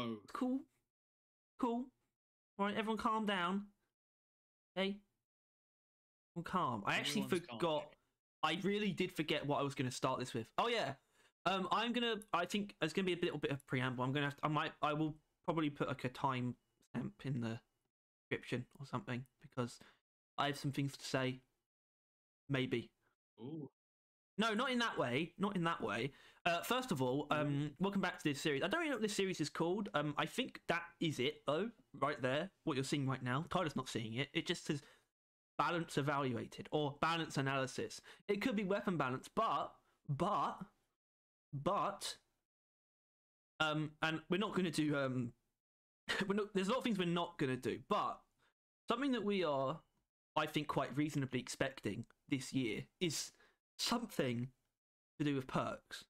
No. It's cool. Cool. All right, everyone calm down. Okay? Everyone calm. I actually Everyone's calm. forgot. I really did forget what I was going to start this with. Oh, yeah. I think there's going to be a little bit of preamble. I will probably put like a time stamp in the description or something because I have some things to say. Maybe. Ooh. No, not in that way. Not in that way. First of all, welcome back to this series. I don't really know what this series is called. I think that is it, though, right there. What you're seeing right now. Tyler's not seeing it. It just says balance evaluated or balance analysis. It could be weapon balance, but, and we're not going to do, there's a lot of things we're not going to do, but something that we are, I think, quite reasonably expecting this year is something to do with perks.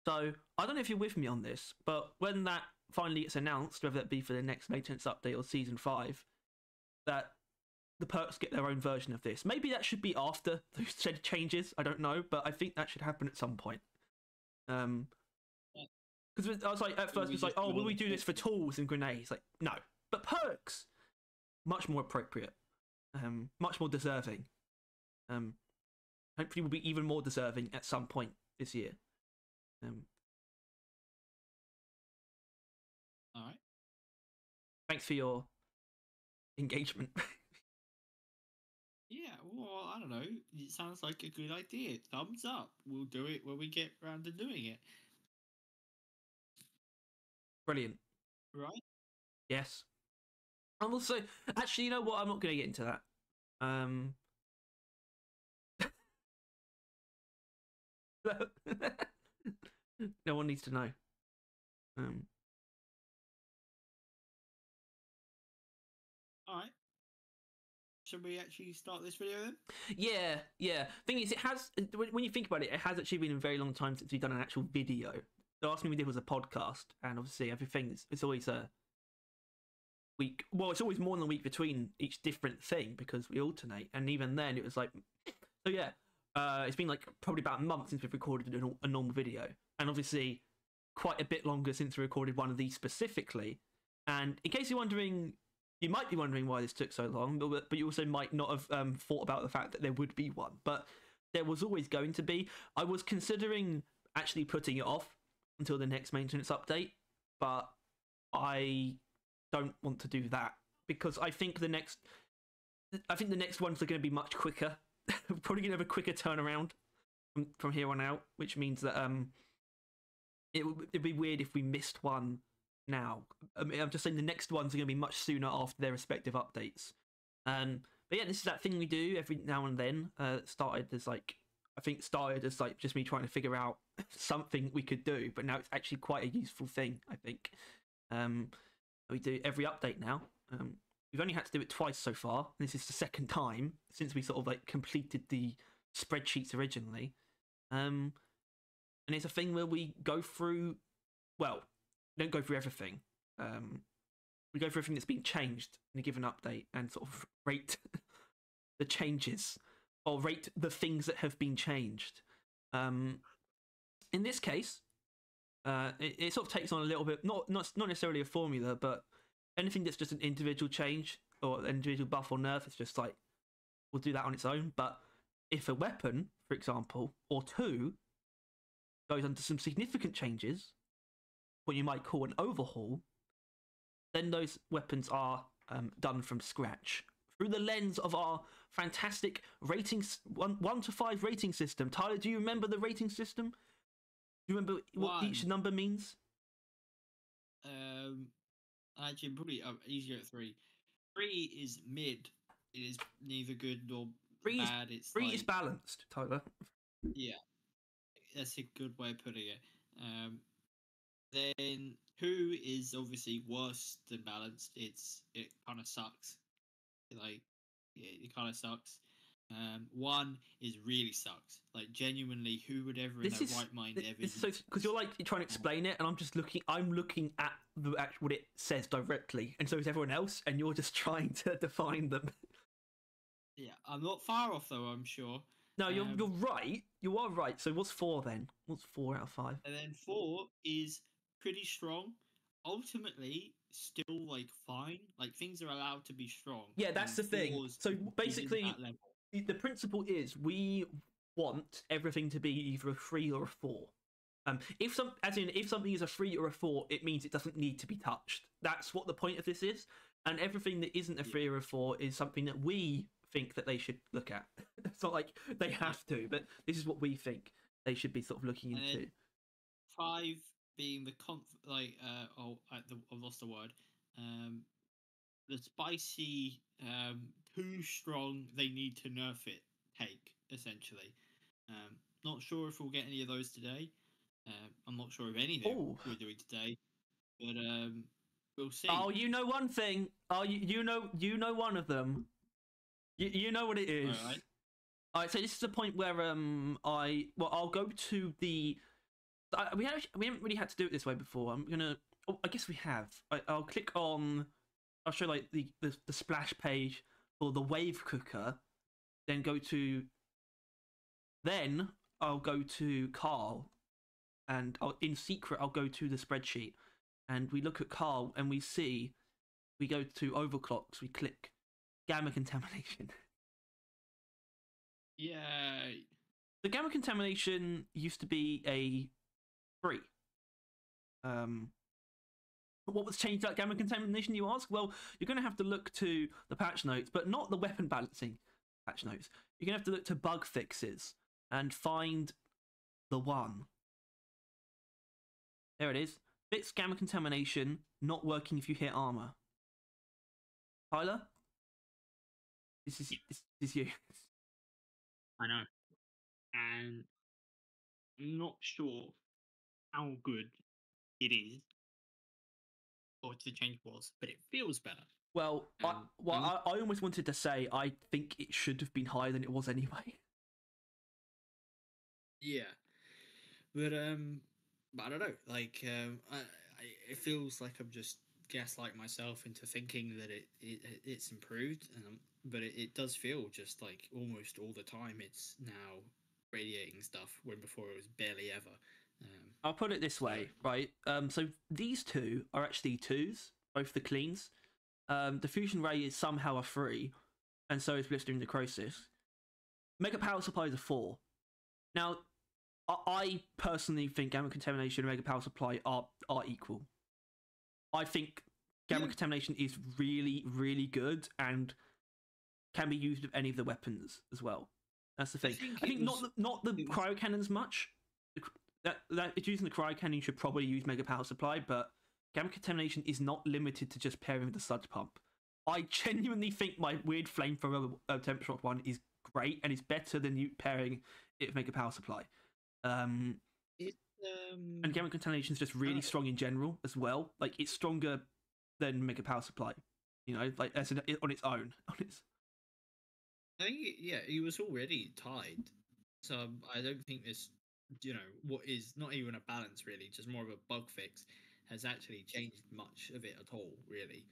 So I don't know if you're with me on this, but when that finally gets announced, whether it be for the next maintenance update or season 5, that the perks get their own version of this. Maybe that should be after those said changes. I don't know, but I think that should happen at some point. Because I was like, at first, it's like, oh, will we do this for tools and grenades? Like, no, but perks, much more appropriate, much more deserving. Hopefully, will be even more deserving at some point this year. All right. Thanks for your engagement. Yeah, well, I don't know. It sounds like a good idea. Thumbs up. We'll do it when we get around to doing it. Brilliant. Right? Yes. And also, actually, you know what? I'm not going to get into that. No one needs to know. All right. Should we actually start this video then? Yeah. Thing is, it has, when you think about it, it has actually been a very long time since we've done an actual video. The last thing we did was a podcast, and obviously everything, it's always a week. Well, it's always more than a week between each different thing because we alternate, and even then it was like, so yeah, it's been like probably about a month since we've recorded a normal video, and obviously quite a bit longer since we recorded one of these specifically. And in case you're wondering, you might be wondering why this took so long, but you also might not have thought about the fact that there would be one. But there was always going to be. I was considering actually putting it off until the next maintenance update, but I don't want to do that because I think the next ones are going to be much quicker. Probably going to have a quicker turnaround from here on out, which means that it'd be weird if we missed one now. I'm just saying the next ones are going to be much sooner after their respective updates. But yeah, this is that thing we do every now and then. Started as just me trying to figure out something we could do, but now it's actually quite a useful thing, I think. We do every update now. We've only had to do it twice so far. This is the second time since we sort of like completed the spreadsheets originally. And it's a thing where we go through, well, we don't go through everything. We go through everything that's been changed in a given update and sort of rate the changes or rate the things that have been changed. In this case, it sort of takes on a little bit, not necessarily a formula, but anything that's just an individual change or an individual buff or nerf, it's just like, we'll do that on its own. But if a weapon, for example, or two, goes under some significant changes, what you might call an overhaul, then those weapons are done from scratch through the lens of our fantastic ratings, 1 to 5 rating system. Tyler, do you remember the rating system? Do you remember what each number means? Actually, probably easier at 3. 3 is mid. It is neither good nor bad. It's 3 is balanced, Tyler. Yeah, that's a good way of putting it. Then 2 is obviously worse than balanced. It kind of sucks. It kind of sucks. 1 is really sucks. Like, genuinely, who would ever in their right mind ever? So because you're trying to explain it, and I'm looking at what it says directly, and so is everyone else, and you're just trying to define them. Yeah, I'm not far off though, I'm sure. No, you're right. You are right. So what's 4 then? What's 4 out of 5? And then 4 is pretty strong. ultimately still like fine. Like things are allowed to be strong. Yeah, that's the and thing. fours So isn't basically, that level. the principle is we want everything to be either a 3 or a 4. If something is a 3 or a 4, it means it doesn't need to be touched. That's what the point of this is. And everything that isn't a 3 or a 4 is something that we think that they should look at. It's not like they have to, but this is what we think they should be sort of looking And into. then 5 being the I've lost the word. The spicy, too strong. They need to nerf it. Take essentially. Not sure if we'll get any of those today. I'm not sure of anything we're doing today, but we'll see. Oh, you know one thing. Oh, you know one of them. You know what it is. All right. So this is the point where I'll go to the. We haven't really had to do it this way before. I'm gonna. Oh, I guess we have. I'll click on. I'll show like the splash page for the wave cooker. Then go to. Then I'll go to Carl, and in secret I'll go to the spreadsheet, and we look at Carl and we see. We go to overclocks. We click gamma contamination. Yeah. The gamma contamination used to be a 3. What was changed about gamma contamination, you ask? Well, you're going to have to look to the patch notes, but not the weapon balancing patch notes. You're going to have to look to bug fixes and find the one. There it is. Fix gamma contamination, not working if you hit armor. Tyler? This is you. I know. And I'm not sure how good it is or the change was, but it feels better. Well, I almost wanted to say I think it should have been higher than it was anyway. Yeah, but I don't know. Like, it feels like I'm just gaslighting myself into thinking that it's improved, but it does feel just like almost all the time it's now radiating stuff when before it was barely ever. I'll put it this way, right? So these two are actually 2s, both the cleans. The fusion ray is somehow a 3, and so is blistering necrosis. Mega power supply is a 4. Now, I personally think gamma contamination and mega power supply are equal. I think gamma contamination is really, really good and can be used with any of the weapons as well. That's the thing. I think not the cryo cannons much. That if using the cryo cannon, you should probably use mega power supply, but gamma contamination is not limited to just pairing with the sludge pump. I genuinely think my weird flamethrower temperature shock one is great and it's better than you pairing it with mega power supply. And gamma contamination is just really strong in general as well. Like it's stronger than mega power supply, you know, like on its own. I think he was already tied, so I don't think this, what is not even a balance really, just more of a bug fix, has actually changed much of it at all, really.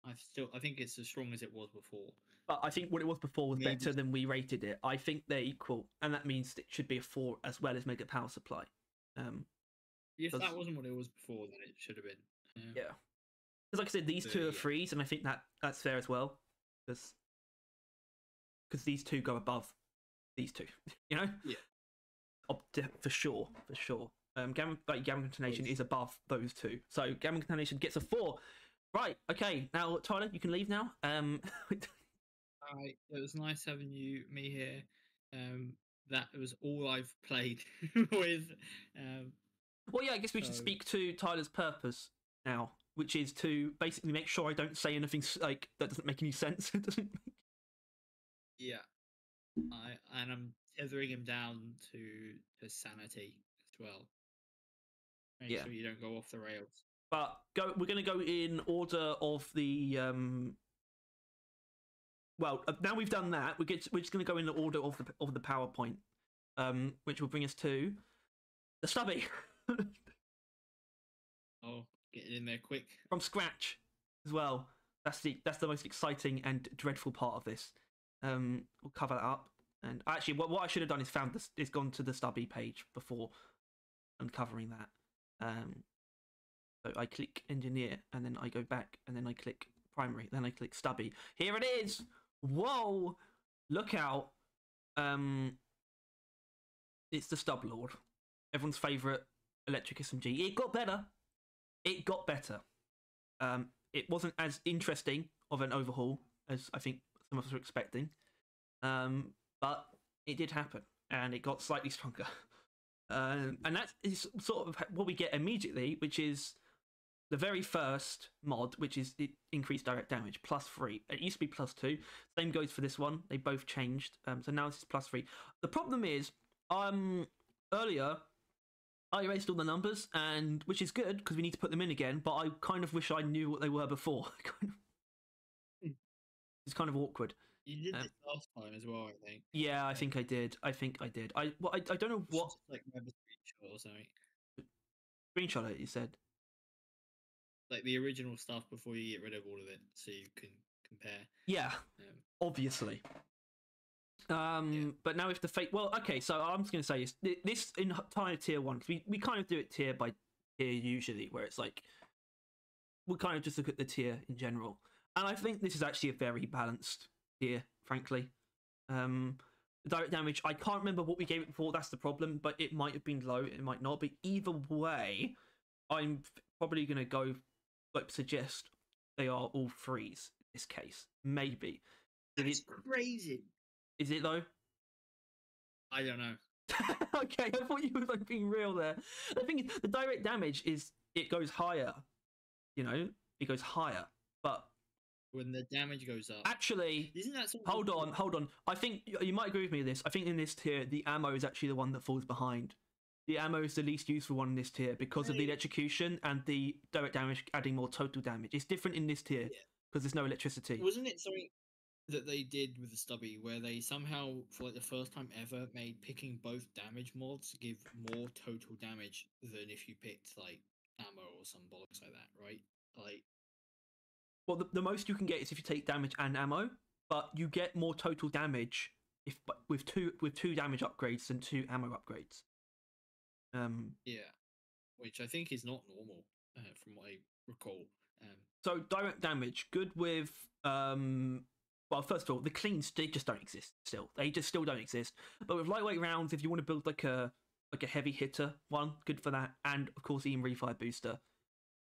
I think it's as strong as it was before. But I think what it was before was better than we rated it. I think they're equal, and that means it should be a 4 as well as mega power supply. If that wasn't what it was before, then it should have been. Yeah, because like I said, these two are 3s, and I think that's fair as well, because these two go above these two, you know. Yeah, for sure. Gamma contamination is above those two, so gamma contamination gets a 4. Right, okay, now Tyler, you can leave now. Alright, it was nice having me here. That was all I've played with. Well, yeah, I guess we should speak to Tyler's purpose now, which is to basically make sure I don't say anything like that doesn't make any sense. It doesn't. Yeah, I'm tethering him down to sanity as well. Make sure you don't go off the rails. But we're going to go in order of the. Well, now we've done that, we're just going to go in the order of the PowerPoint, which will bring us to the stubby. Oh, get it in there quick from scratch as well. That's the most exciting and dreadful part of this. We'll cover that up, and actually, what I should have done is gone to the stubby page before uncovering that. So I click engineer, and then I go back, and then I click primary, then I click stubby. Here it is. Whoa! Look out. It's the Stub Lord, everyone's favorite electric SMG. It got better. It got better. It wasn't as interesting of an overhaul as I think some of us were expecting, but it did happen, and it got slightly stronger. And that is sort of what we get immediately, which is the very first mod, which is it increased direct damage, +3. It used to be +2. Same goes for this one. They both changed. So now this is +3. The problem is, earlier I erased all the numbers, and which is good because we need to put them in again. But I kind of wish I knew what they were before. It's kind of awkward. You did this last time as well, I think. Yeah, I think I did. I don't know what. Just like maybe screenshot or something. Screenshot it, you said. Like the original stuff before you get rid of all of it, so you can compare. Yeah, obviously. But now if the fate, well, okay. So I'm just going to say this entire tier 1, because we kind of do it tier by tier usually, where it's like we kind of just look at the tier in general, and I think this is actually a very balanced tier, frankly. The direct damage, I can't remember what we gave it before. That's the problem, but it might have been low, it might not. But either way, I'm probably going to go suggest they are all 3s in this case. Maybe. It's crazy. Is it though? I don't know. Okay, I thought you were like being real there. The thing is, the direct damage is it goes higher. You know, it goes higher. But when the damage goes up, actually, isn't that something? Hold on. I think you might agree with me with this. I think in this tier, the ammo is actually the one that falls behind. The ammo is the least useful one in this tier because of the electrocution and the direct damage adding more total damage. It's different in this tier because there's no electricity. Wasn't it something that they did with the stubby where they somehow, for like the first time ever, made picking both damage mods give more total damage than if you picked like ammo or some bollocks like that, right? Like, well, the most you can get is if you take damage and ammo, but you get more total damage if with two damage upgrades than 2 ammo upgrades. Yeah, which I think is not normal from what I recall. So direct damage, good with well, first of all, the cleans they just don't exist still. They just still don't exist. But with lightweight rounds, if you want to build like a heavy hitter one, good for that. And of course, EM Refire booster.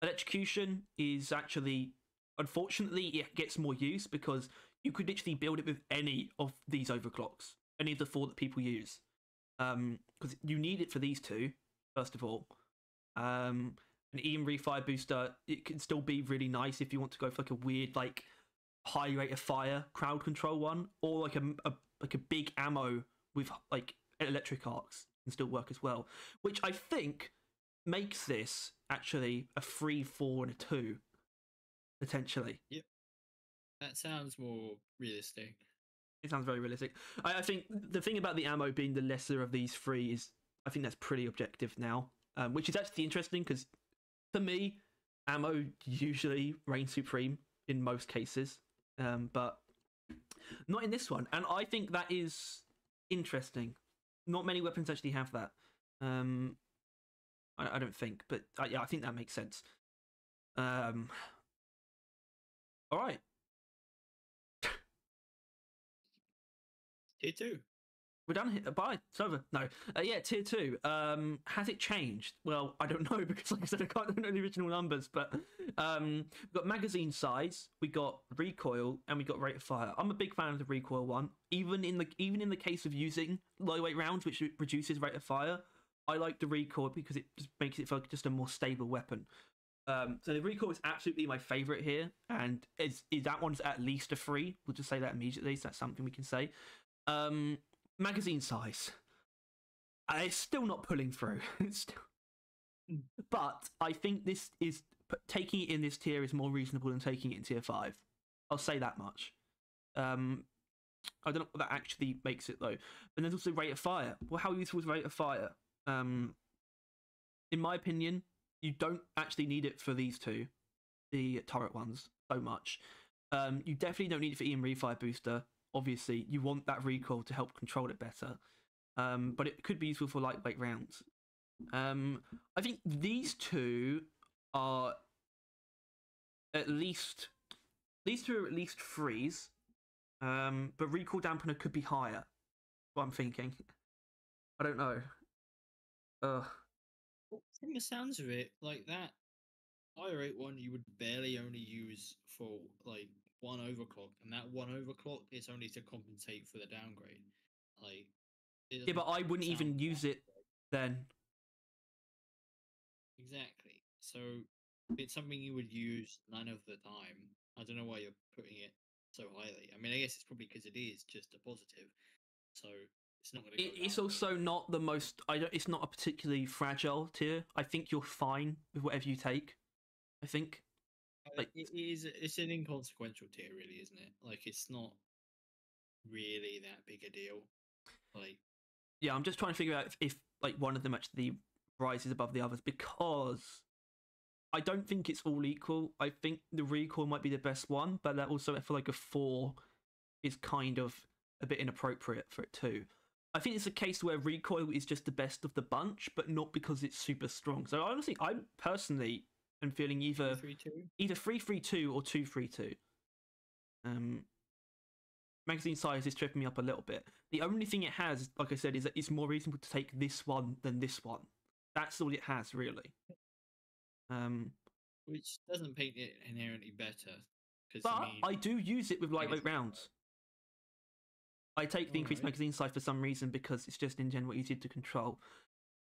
Electrocution is actually, unfortunately, it gets more use because you could literally build it with any of these overclocks, any of the 4 that people use. Because you need it for these 2, first of all. An EM Refire booster, it can still be really nice if you want to go for like a weird, like high rate of fire crowd control one, or like a big ammo with like electric arcs can still work as well, which I think makes this actually a 3, 4, and a 2 potentially. Yep, that sounds more realistic. It sounds very realistic. I think the thing about the ammo being the lesser of these 3 is I think that's pretty objective now, which is actually interesting because for me, ammo usually reigns supreme in most cases, but not in this one. And I think that is interesting. Not many weapons actually have that. I don't think, but yeah, I think that makes sense. All right. Tier 2. We're done here. Bye. It's over. No. Yeah, tier 2. Has it changed? Well, I don't know because, like I said, I don't know the original numbers. But we've got magazine size, we got recoil, and we got rate of fire. I'm a big fan of the recoil one. Even in the case of using lightweight rounds, which reduces rate of fire, I like the recoil because it just makes it feel like just a more stable weapon. So the recoil is absolutely my favorite here, and is that one's at least a 3. We'll just say that immediately. So that's something we can say. Magazine size. It's still not pulling through. But I think this is taking it in this tier is more reasonable than taking it in tier 5. I'll say that much. I don't know what that actually makes it though. And there's also rate of fire. Well, how useful is rate of fire? In my opinion, you don't actually need it for these 2, the turret ones, so much. You definitely don't need it for EM Refire booster. Obviously, you want that recoil to help control it better, but it could be useful for lightweight rounds. I think these 2 are at least these two are at least threes. But recoil dampener could be higher. What I'm thinking. I don't know. From the sounds of it, like that higher rate one, you would barely only use for like one overclock, and that one overclock is only to compensate for the downgrade. Like, Yeah, but I wouldn't even sound use it then. exactly. So it's something you would use none of the time. I don't know why you're putting it so highly. I mean, I guess it's probably because it is just a positive, so it's not going to go down. It's also not the most. It's not a particularly fragile tier. I think you're fine with whatever you take. I think. Like, it is. It's an inconsequential tier, really, isn't it? Like, it's not really that big a deal. Like, yeah, I'm just trying to figure out if like one of them actually rises above the others, because I don't think it's all equal. I think the recoil might be the best one, but that also I feel like a 4 is kind of a bit inappropriate for it too. I think it's a case where recoil is just the best of the bunch, but not because it's super strong. So honestly, I personally am feeling either 3-3-2 or 2-3-2. Magazine size is tripping me up a little bit. The only thing it has, like I said, is that it's more reasonable to take this one than this one. That's all it has, really. Which doesn't paint it inherently better. But I mean, I do use it with lightweight rounds. I take the increased magazine size for some reason because it's just in general easier to control.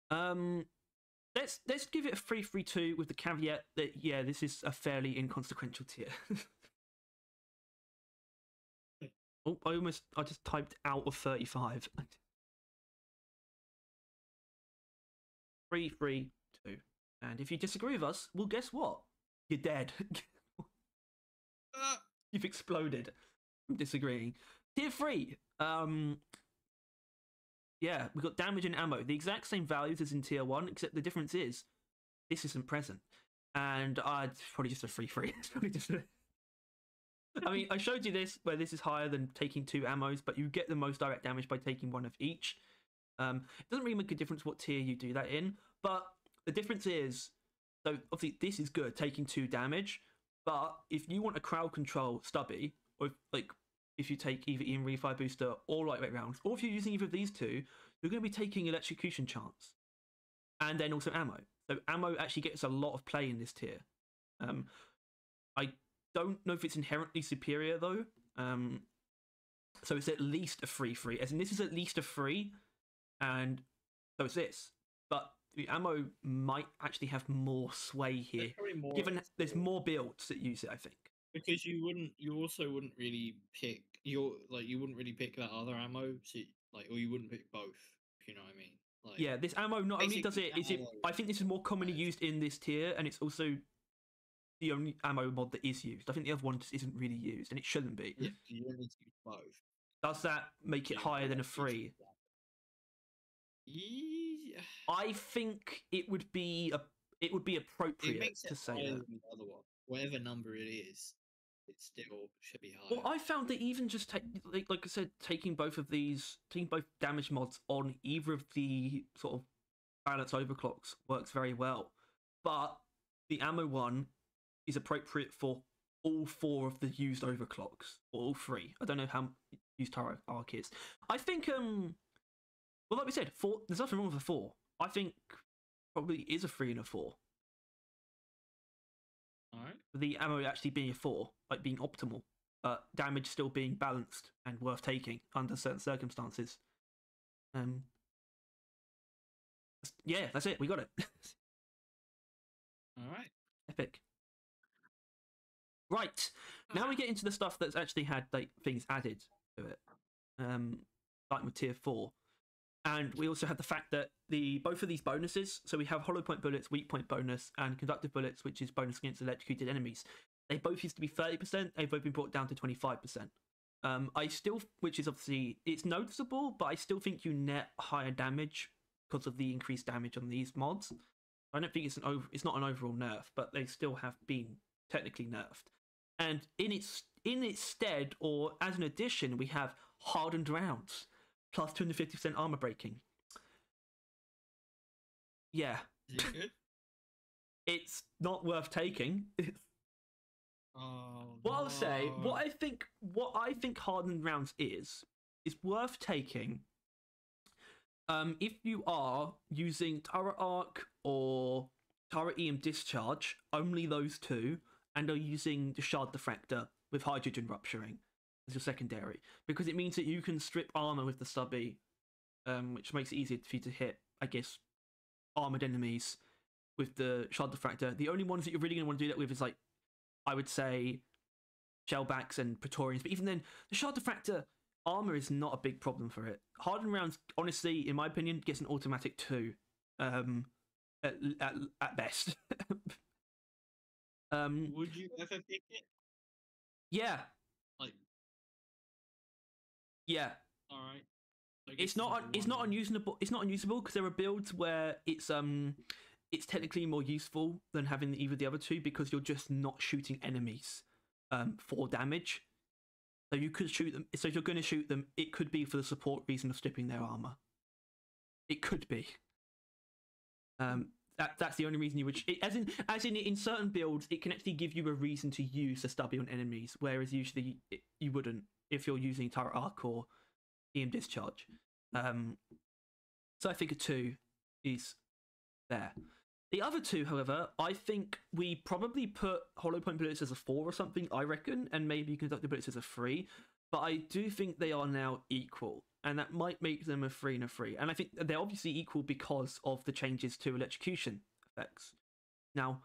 Let's give it a 3-3-2 with the caveat that yeah, this is a fairly inconsequential tier. Oh, I just typed out of 35. 3-3-2. And if you disagree with us, well, guess what? You're dead. You've exploded. I'm disagreeing. Tier 3. Yeah, we've got damage and ammo. The exact same values as in Tier 1, except the difference is this isn't present. And it's probably just a 3-3. It's probably just a... I mean, I showed you this, where this is higher than taking 2 ammos, but you get the most direct damage by taking 1 of each. It doesn't really make a difference what tier you do that in, but the difference is, so obviously this is good, taking 2 damage, but if you want a crowd control stubby, or if you take either Ian Refi Booster or lightweight rounds, or if you're using either of these two, you're going to be taking electrocution chance, and then also ammo. So ammo actually gets a lot of play in this tier. I don't know if it's inherently superior though. So it's at least a 3-3, as in this is at least a 3, and so it's this. But the ammo might actually have more sway here, given there's more builds that use it, I think. Because you also wouldn't really pick you wouldn't really pick that other ammo, so or you wouldn't pick both, if you know what I mean. Like, yeah, this ammo not only does it, I think this is more commonly used in this tier, and it's also the only ammo mod that is used. I think the other one just isn't really used, and it shouldn't be. Yeah, you don't need to use both. Does that make it higher than a 3? Yeah. I think it would be appropriate to say that. The other one, whatever number it is, it still should be higher. Well, I found that even just like I said, taking both damage mods on either of the sort of balance overclocks works very well, but the ammo one is appropriate for all 4 of the used overclocks, or all 3. I don't know how used Arc is. I think well, like we said, 4. There's nothing wrong with a 4. I think probably is a 3 and a 4. All right. The ammo actually being a 4, like being optimal, but damage still being balanced and worth taking under certain circumstances. Yeah, that's it. We got it. All right. Epic. Right. Now we get into the stuff that's actually had like things added to it. Like with tier 4. And we also have the fact that both of these bonuses, so we have hollow point bullets, weak point bonus, and conductive bullets, which is bonus against electrocuted enemies. They both used to be 30%, they've both been brought down to 25%. Which is obviously, it's noticeable, but I still think you net higher damage because of the increased damage on these mods. I don't think it's not an overall nerf, but they still have been technically nerfed. And in its stead, or as an addition, we have hardened rounds. Plus 250% armor breaking. Yeah. Is it good? it's not worth taking. Oh, What I'll say, no. what I think hardened rounds is worth taking. If you are using turret arc or turret EM discharge, only those two, and are using the shard diffractor with hydrogen rupturing as your secondary, because it means that you can strip armor with the stubby, which makes it easier for you to hit, I guess, armored enemies with the shard diffractor. The only ones that you're really going to want to do that with is, like, I would say, shellbacks and praetorians, but even then, the shard diffractor armor is not a big problem for it. Hardened rounds, honestly, in my opinion, gets an automatic 2, at best. Would you ever pick it? Yeah, Like, yeah. all right. I It's guess not like one- unusable. It's not unusable because there are builds where it's technically more useful than having either of the other two, because you're just not shooting enemies for damage. So you could shoot them. So if you're going to shoot them, it could be for the support reason of stripping their armor. It could be. That's the only reason you would. As in certain builds, it can actually give you a reason to use the stubby on enemies, whereas usually you wouldn't if you're using turret arc or EM discharge. So I think a 2 is there. The other two, however, I think we probably put hollow point bullets as a 4 or something, I reckon, and maybe conductor bullets as a 3. But I do think they are now equal, and that might make them a 3 and a 3. And I think they're obviously equal because of the changes to electrocution effects. Now,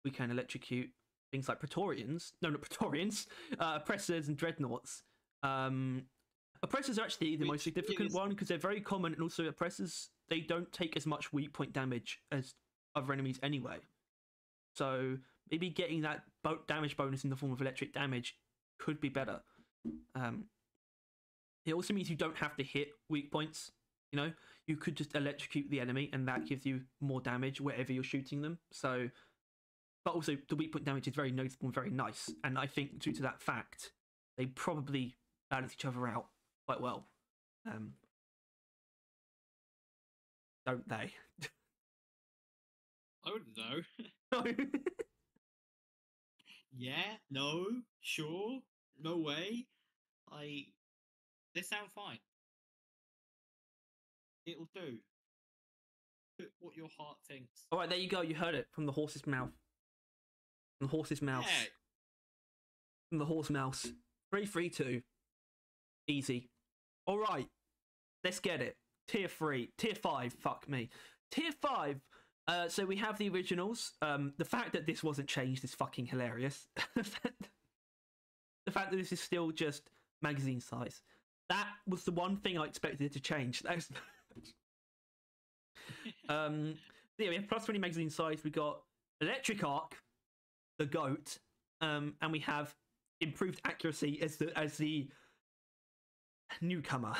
we can electrocute things like Praetorians. No, not Praetorians. Oppressors and Dreadnoughts. Oppressors are actually the most significant one because they're very common, and also Oppressors, they don't take as much weak point damage as other enemies anyway. So maybe getting that damage bonus in the form of electric damage could be better. It also means you don't have to hit weak points. You know, you could just electrocute the enemy, and that gives you more damage wherever you're shooting them. So, but also the weak point damage is very noticeable and very nice. And I think due to that fact, they probably balance each other out quite well. Don't they? I wouldn't know. No. Yeah, no, sure, no way. They sound fine. It'll do. Put what your heart thinks. All right, there you go. You heard it from the horse's mouth. From the horse's mouth. Yeah. From the horse mouse. 3-3-2. Easy. All right, let's get it. Tier 3, Tier 5. Fuck me. Tier 5. So we have the originals. The fact that this wasn't changed is fucking hilarious. The fact that this is still just magazine size. That was the one thing I expected to change. That's yeah, we have plus 20 magazine size. We got electric arc, the goat, and we have improved accuracy as the newcomer,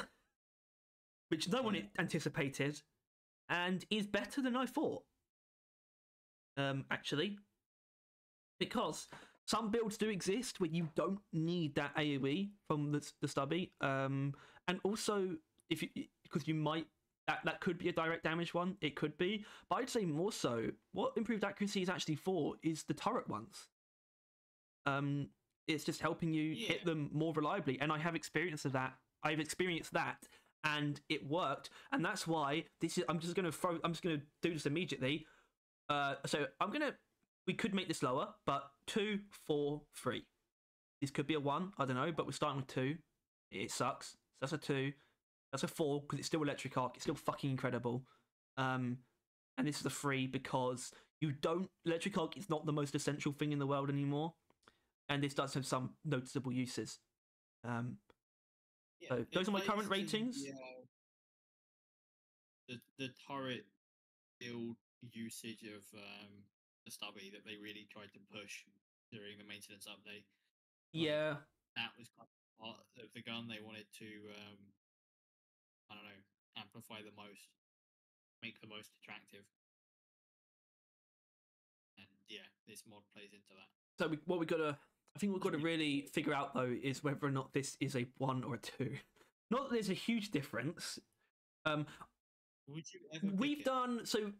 which no one anticipated, and is better than I thought. Actually, because some builds do exist where you don't need that AoE from the stubby, and also because you might that could be a direct damage one. It could be, but I'd say more so. What improved accuracy is actually for is the turret ones. It's just helping you hit them more reliably, and I have experience of that. I've experienced that, and it worked, and that's why this is. I'm just gonna do this immediately. So we could make this lower, but 2, 4, 3. This could be a 1, I don't know, but we're starting with 2. It sucks. So that's a 2. That's a 4 because it's still electric arc. It's still fucking incredible. And this is a 3 because electric arc is not the most essential thing in the world anymore, and this does have some noticeable uses. So those are my current ratings. The turret build usage of the stubby that they really tried to push during the maintenance update. Yeah, that was kind of part of the gun they wanted to I don't know, amplify the most, make the most attractive, and yeah, this mod plays into that. So I think we've got to really figure out though is whether or not this is a 1 or a 2. Not that there's a huge difference. Would you ever? We've done so.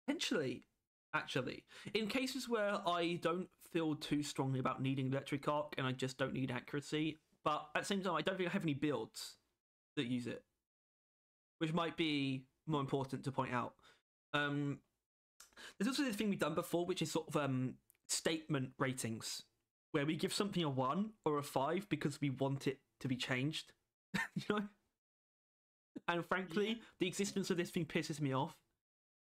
Potentially, actually, in cases where I don't feel too strongly about needing electric arc and I just don't need accuracy, but at the same time, I don't think I have any builds that use it, which might be more important to point out. There's also this thing we've done before, which is sort of statement ratings, where we give something a 1 or a 5 because we want it to be changed. You know? And frankly, the existence of this thing pisses me off.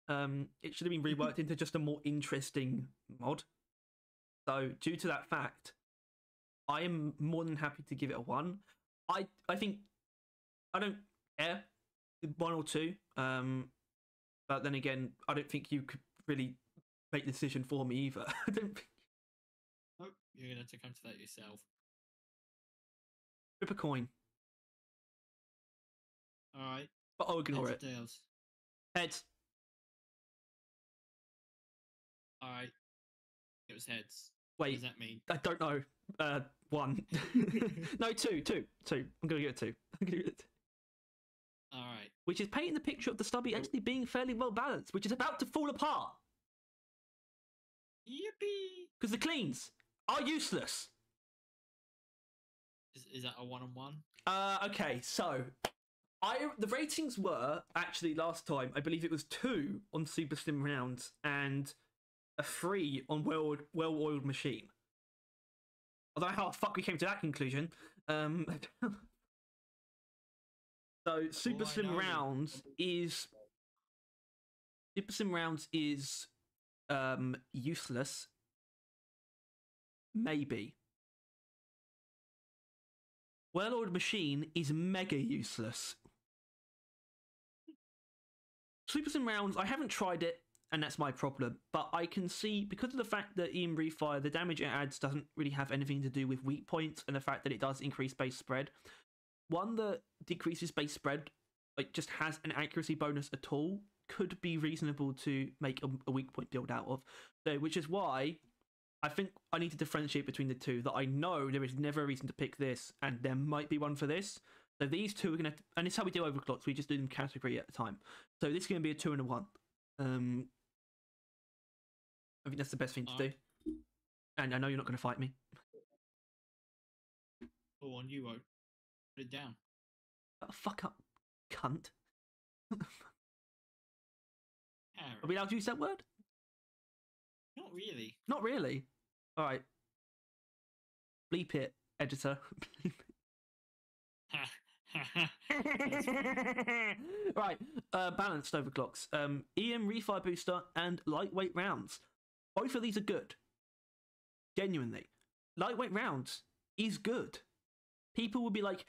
It should have been reworked into just a more interesting mod. So, due to that fact, I am more than happy to give it a 1. I think I don't care, 1 or 2. But then again, I don't think you could really make the decision for me either. I don't think... Oh, you're gonna have to come to that yourself. Flip a coin. All right. But I'll ignore Heads it. or tails? Heads. All right. It was heads. Wait. What does that mean? I don't know. 1. No, 2. I'm gonna get 2. All right. Which is painting the picture of the stubby actually being fairly well balanced, which is about to fall apart. Yippee! Because the cleans are useless. Is that a 1-on-1? Okay, so the ratings were actually last time, I believe it was 2 on Super Slim Rounds and a 3 on Well-Oiled Machine. I don't know how the fuck we came to that conclusion. So Super Slim Rounds is useless. Maybe. Well-Oiled Machine is mega useless. Super Sim Rounds, I haven't tried it, and that's my problem. But I can see, because of the fact that EM Refire, the damage it adds doesn't really have anything to do with weak points, and the fact that it does increase base spread. One that decreases base spread, like just has an accuracy bonus at all, could be reasonable to make a weak point build out of. So, which is why I think I need to differentiate between the two, that I know there is never a reason to pick this, and there might be one for this. So these two are going to, and it's how we do overclocks, we just do them category at a time. So this is going to be a 2 and a 1. I think that's the best thing to do. And I know you're not going to fight me. Go on, you won't. Put it down. Fuck up, cunt. Harry. Are we allowed to use that word? Not really. Not really. All right. Bleep it, editor. Bleep it. Right. Balanced overclocks. EM Refire Booster and Lightweight Rounds. Both of these are good. Genuinely. Lightweight Rounds is good. People will be like,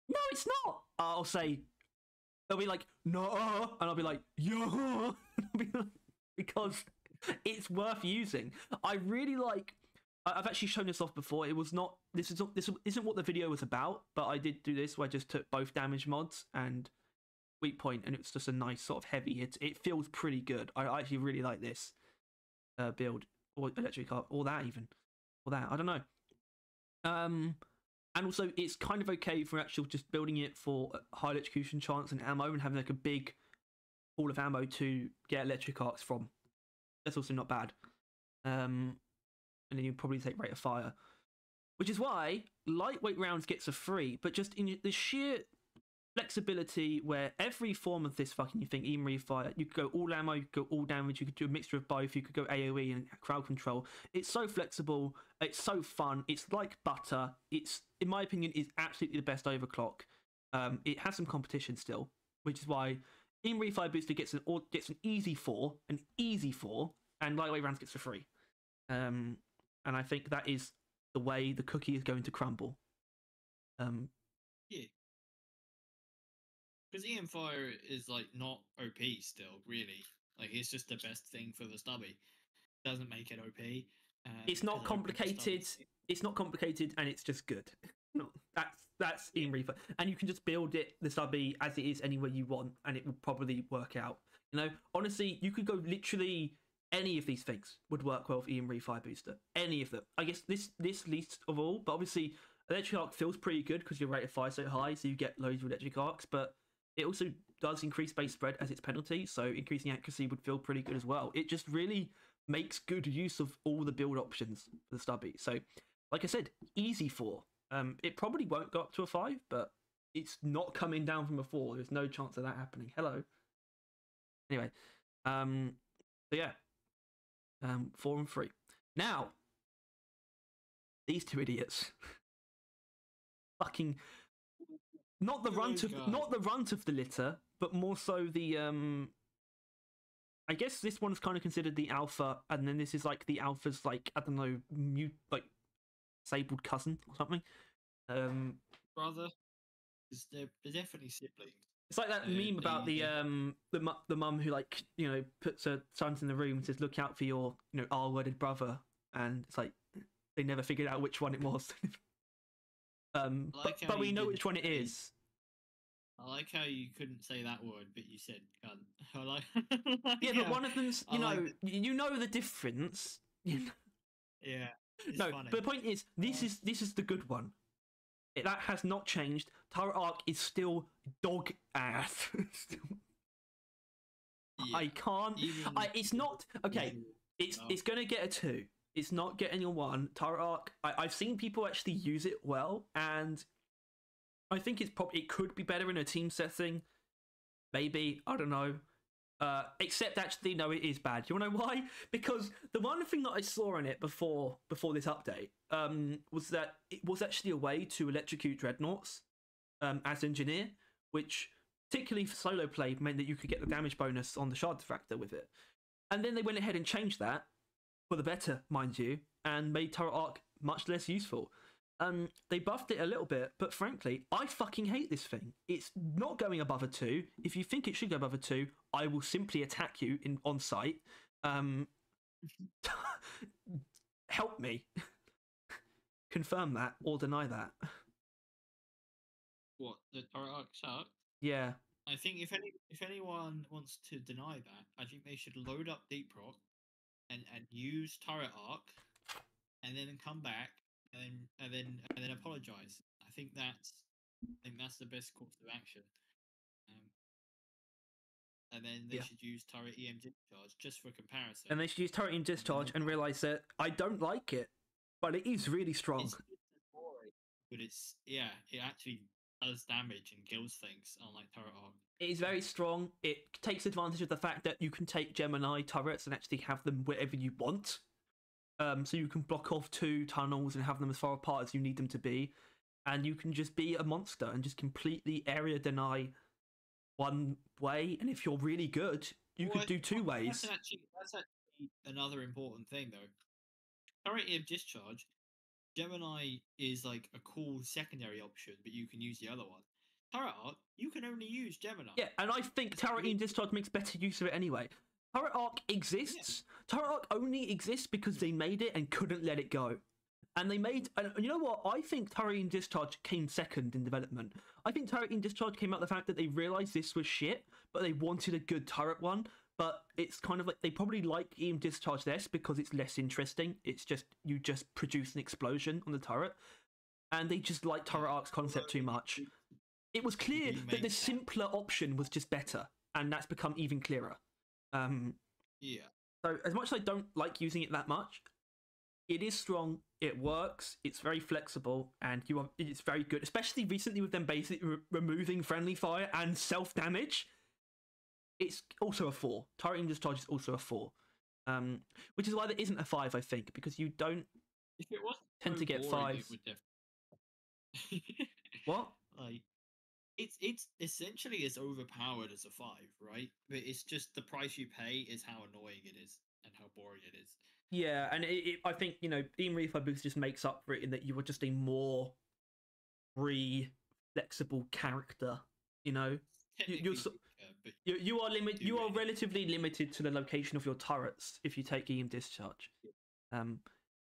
no, it's not. I'll say, they'll be like, no. And I'll be like, yeah. Because it's worth using. I really like, I've actually shown this off before. It was not, this isn't what the video was about, but I did do this where I just took both damage mods and weak point, and it's just a nice sort of heavy hit. It feels pretty good. I actually really like this build, or electric arc, or that even, or that, I don't know. And also it's kind of okay for actual just building it for high electrocution chance and ammo, and having like a big pool of ammo to get electric arcs from. That's also not bad. And then you probably take rate of fire, which is why Lightweight Rounds gets a 3, but just in the sheer flexibility where every form of this fucking thing, EM Refire, you could go all ammo, you could go all damage, you could do a mixture of both, you could go AoE and crowd control. It's so flexible, it's so fun, it's like butter. It's, in my opinion, is absolutely the best overclock. It has some competition still, which is why EM Refire Booster gets an easy 4, and Lightweight Rounds gets a 3. And I think that is the way the cookie is going to crumble. Yeah. Because EM Fire is like not OP still, really. Like it's just the best thing for the stubby. Doesn't make it OP. It's not complicated. It's not complicated, and it's just good. No, that's EM Refire, and you can just build it the stubby as it is anywhere you want, and it will probably work out. You know, honestly, you could go literally. Any of these things would work well for EM Refire Booster. Any of them. I guess this least of all, but obviously Electric Arc feels pretty good because your rate of fire is so high, so you get loads of electric arcs, but it also does increase base spread as its penalty, so increasing accuracy would feel pretty good as well. It just really makes good use of all the build options for the stubby. So, like I said, easy 4. It probably won't go up to a 5, but it's not coming down from a 4. There's no chance of that happening. Hello. Anyway, so yeah, 4 and 3. Now, these two idiots, fucking, not the runt of the litter, but more so the I guess this one's kind of considered the alpha, and then this is like the alpha's like, I don't know, disabled cousin or something. Brother, they're definitely siblings. It's like that meme about the mum who, like, you know, puts her sons in the room and says, "Look out for your, you know, R-worded brother," and it's like they never figured out which one it was. But we know which one it is. I like how you couldn't say that word, but you said cunt. I like yeah, but one of them's, you know the difference. You know? Yeah. No, funny. but the point is, this is the good one. That has not changed. Turret Arc is still dog ass. Yeah, I can't. It's not okay. It's gonna get a 2. It's not getting a 1. Turret Arc. I've seen people actually use it well, and I think it could be better in a team setting. Maybe, I don't know. Except actually, no, it is bad. You wanna know why? Because the one thing that I saw in it before this update was that it was actually a way to electrocute dreadnoughts as engineer, which particularly for solo play meant that you could get the damage bonus on the shard diffractor with it. And then they went ahead and changed that for the better, mind you, and made Turret Arc much less useful. They buffed it a little bit, but frankly, I fucking hate this thing. It's not going above a 2. If you think it should go above a 2, I will simply attack you on site. Help me. Confirm that or deny that. What, the Turret Arc sucks? Yeah. I think if anyone wants to deny that, I think they should load up Deep Rock and use Turret Arc, and then come back and then apologize. I think that's the best course of action. And then they should use Turret EM Discharge just for comparison. And they should use Turret EM Discharge and realize that I don't like it, but it is really strong. It's boring, but it actually does damage and kills things, unlike Turret Arc. It is very strong. It takes advantage of the fact that you can take Gemini turrets and actually have them wherever you want. So you can block off 2 tunnels and have them as far apart as you need them to be. And you can just be a monster and just completely area deny one way. And if you're really good, you could do 2 ways. That's actually another important thing, though. Turret EM Discharge, Gemini is like a cool secondary option, but you can use the other one. Turret Arc, you can only use Gemini. Yeah, and I think Turret EM Discharge makes better use of it anyway. Turret Arc exists. Yeah. Turret Arc only exists because they made it and couldn't let it go. And they made... And you know what? I think Turret EM Discharge came second in development. I think Turret EM Discharge came out of the fact that they realised this was shit, but they wanted a good turret one. But it's kind of like... They probably like EM Discharge less because it's less interesting. It's just... You just produce an explosion on the turret. And they just like Turret Arc's concept too much. It was clear that the simpler option was just better. And that's become even clearer. Yeah. So as much as I don't like using it that much, it is strong, it works, it's very flexible, and it's very good, especially recently with them basically removing friendly fire and self-damage. It's also a 4. Turret EM Discharge is also a 4. Which is why there isn't a 5, I think, because you don't tend to get 5s. What? Like, it's essentially as overpowered as a 5, right? But it's just the price you pay is how annoying it is and how boring it is. Yeah, and I think, you know, EM Refi Boost just makes up for it in that you are just a more free, flexible character. You know, you are relatively limited to the location of your turrets if you take EM Discharge.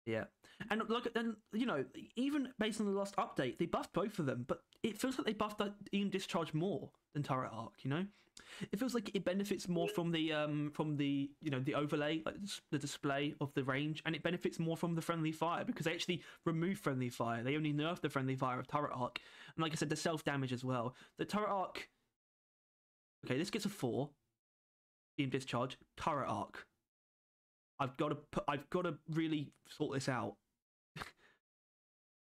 Yeah, and look, then you know, even based on the last update, they buffed both of them, but it feels like they buffed EM Discharge more than Turret Arc. You know, it feels like it benefits more from the you know, the overlay, like the display of the range, and it benefits more from the friendly fire because they actually remove friendly fire. They only nerf the friendly fire of Turret Arc, and like I said, the self damage as well. The Turret Arc. Okay, this gets a 4. Beam discharge, turret arc. I've got to really sort this out.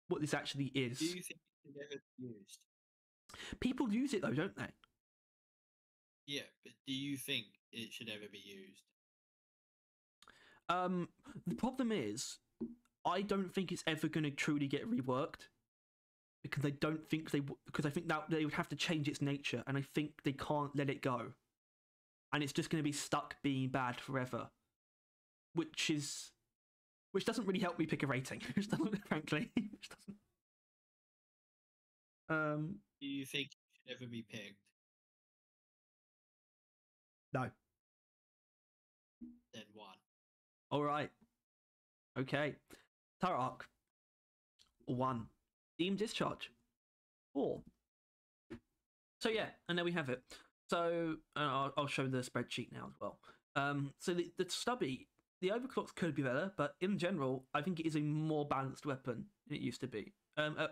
What this actually is. Do you think it should ever be used? People use it though, don't they? Yeah, but do you think it should ever be used? The problem is, I don't think it's ever going to truly get reworked because I don't think because I think that they would have to change its nature, and I think they can't let it go, and it's just going to be stuck being bad forever, which doesn't really help me pick a rating. Which doesn't, frankly, which doesn't. Do you think it should ever be picked? No. Then 1. All right. Okay. Turret arc. 1. Beam discharge. 4. So yeah, and there we have it. So I'll show the spreadsheet now as well. So the stubby, the overclocks could be better, but in general, I think it is a more balanced weapon than it used to be.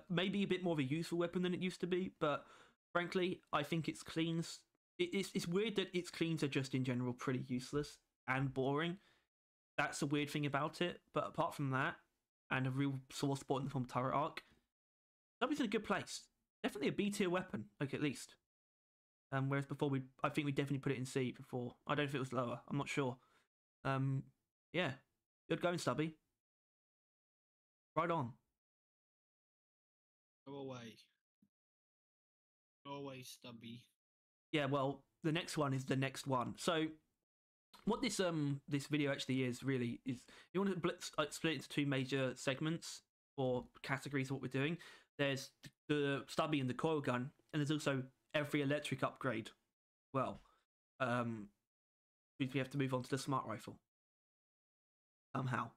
Maybe a bit more of a useful weapon than it used to be, but frankly, I think its cleans. It's weird that its cleans are just in general pretty useless and boring. That's a weird thing about it. But apart from that, and a real sore spot in the form turret arc, Stubby's in a good place. Definitely a B tier weapon, like at least. Whereas before I think we definitely put it in C before. I don't know if it was lower. I'm not sure. Yeah, good going, Stubby. Right on. Go away. Go away, Stubby. Yeah, well, the next one is the next one. So, what this video actually is really is you want to split it into 2 major segments or categories of what we're doing. There's the Stubby and the coil gun, and there's also every electric upgrade. Well, we have to move on to the smart rifle somehow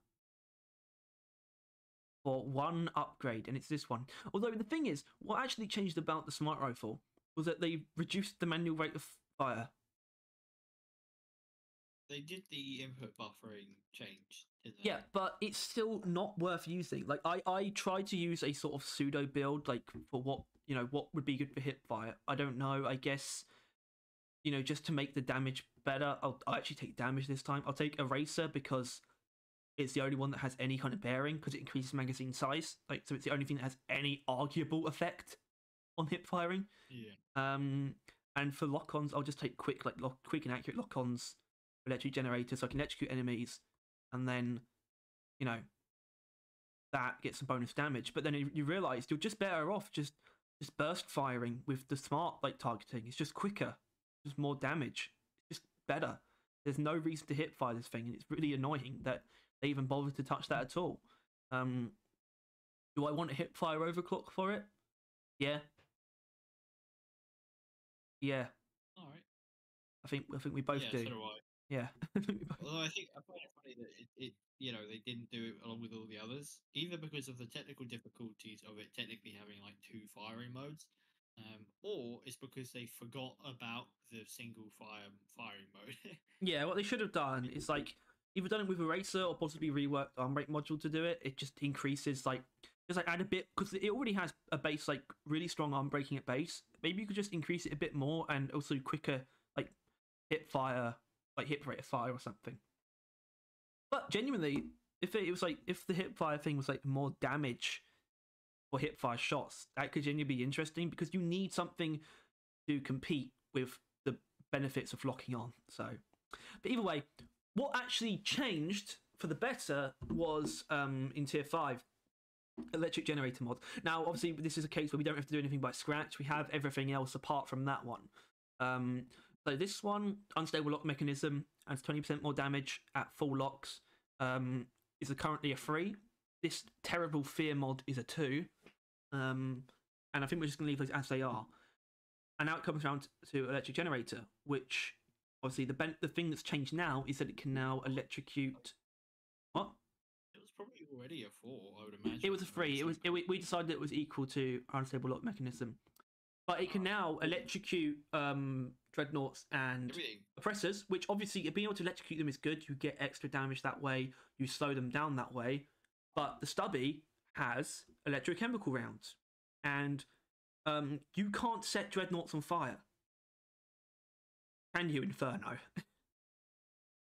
for 1 upgrade, and it's this one. Although the thing is, what actually changed about the smart rifle was that they reduced the manual rate of fire. They did the input buffering change, didn't they? Yeah, but it's still not worth using. Like I tried to use a sort of pseudo build, like for what would be good for hip fire. I don't know. I guess just to make the damage better. I'll actually take damage this time. I'll take Eraser because it's the only one that has any kind of bearing because it increases magazine size. Like so, it's the only thing that has any arguable effect on hip firing. Yeah. And for lock-ons, I'll just take quick and accurate lock-ons, electric generator, so I can electrocute enemies, and then, that gets some bonus damage. But then you realise you're just better off just burst firing with the smart targeting. It's just quicker, just more damage, it's just better. There's no reason to hip fire this thing, and it's really annoying that they even bothered to touch that at all. Do I want a hip fire overclock for it? Yeah. Yeah. All right. I think we both do. So do I. Yeah. Although I find it funny that it they didn't do it along with all the others, either because of the technical difficulties of it technically having 2 firing modes, or it's because they forgot about the single firing mode. Yeah, what they should have done is either done it with Eraser or possibly reworked the arm brake module to do it. It just increases just add a bit, because it already has a base really strong arm braking at base. Maybe you could just increase it a bit more and also quicker hip fire, hip rate of fire or something. But genuinely, if it was if the hip fire thing was more damage for hip fire shots, that could genuinely be interesting because you need something to compete with the benefits of locking on. So, but either way, what actually changed for the better was in tier 5. Electric generator mod. Now, obviously, this is a case where we don't have to do anything by scratch. We have everything else apart from that one. So this one, unstable lock mechanism, adds 20% more damage at full locks. Is currently a 3. This terrible fear mod is a 2. And I think we're just going to leave those as they are. And now it comes around to electric generator, which obviously the thing that's changed now is that it can now electrocute. What? It was probably already a 4, I would imagine. It was a 3. We decided it was equal to unstable lock mechanism, but it can now electrocute dreadnoughts and oppressors. Which obviously, being able to electrocute them is good. You get extra damage that way. You slow them down that way. But the Stubby has electrochemical rounds, and you can't set dreadnoughts on fire. and you Inferno.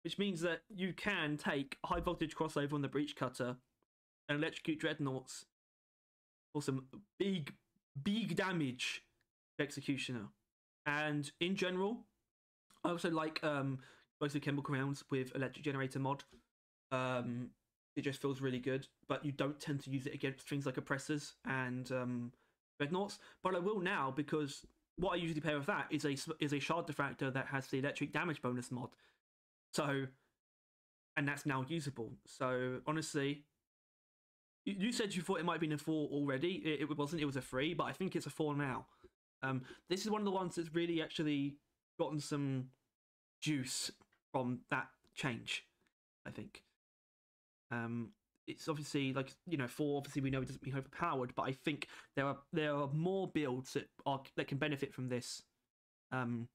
Which means that you can take high voltage crossover on the breach cutter and electrocute dreadnoughts for some big damage executioner. And in general, I also like mostly chemical rounds with electric generator mod. It just feels really good, but you don't tend to use it against things like oppressors and dreadnoughts. But I will now, because what I usually pair with that is a shard diffractor that has the electric damage bonus mod. So, and that's now usable. So honestly, you said you thought it might have been a 4 already. It wasn't. It was a 3, but I think it's a 4 now. This is one of the ones that's really actually gotten some juice from that change, I think. It's obviously 4. Obviously, we know it doesn't mean overpowered, but I think there are more builds that can benefit from this than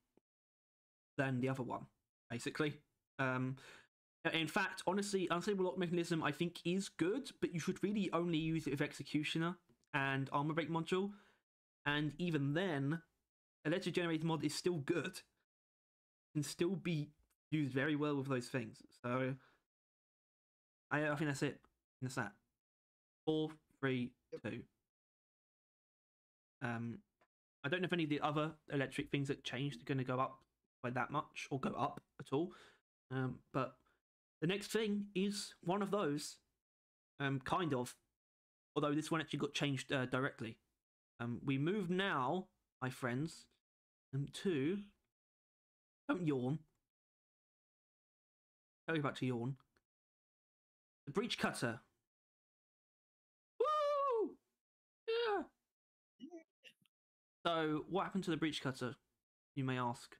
the other one, basically. In fact, honestly, Unstable Lock Mechanism I think is good, but you should really only use it with Executioner and Armor Break module, and even then, Electric Generator mod is still good. Can still be used very well with those things. So I think that's it. That's that. 4, 3, 2. I don't know if any of the other electric things that changed are going to go up by that much or go up at all. But the next thing is one of those, kind of. Although this one actually got changed directly. We move now, my friends, to. Don't yawn. Tell you about to yawn. The breach cutter. Woo! Yeah. So, what happened to the breach cutter? You may ask.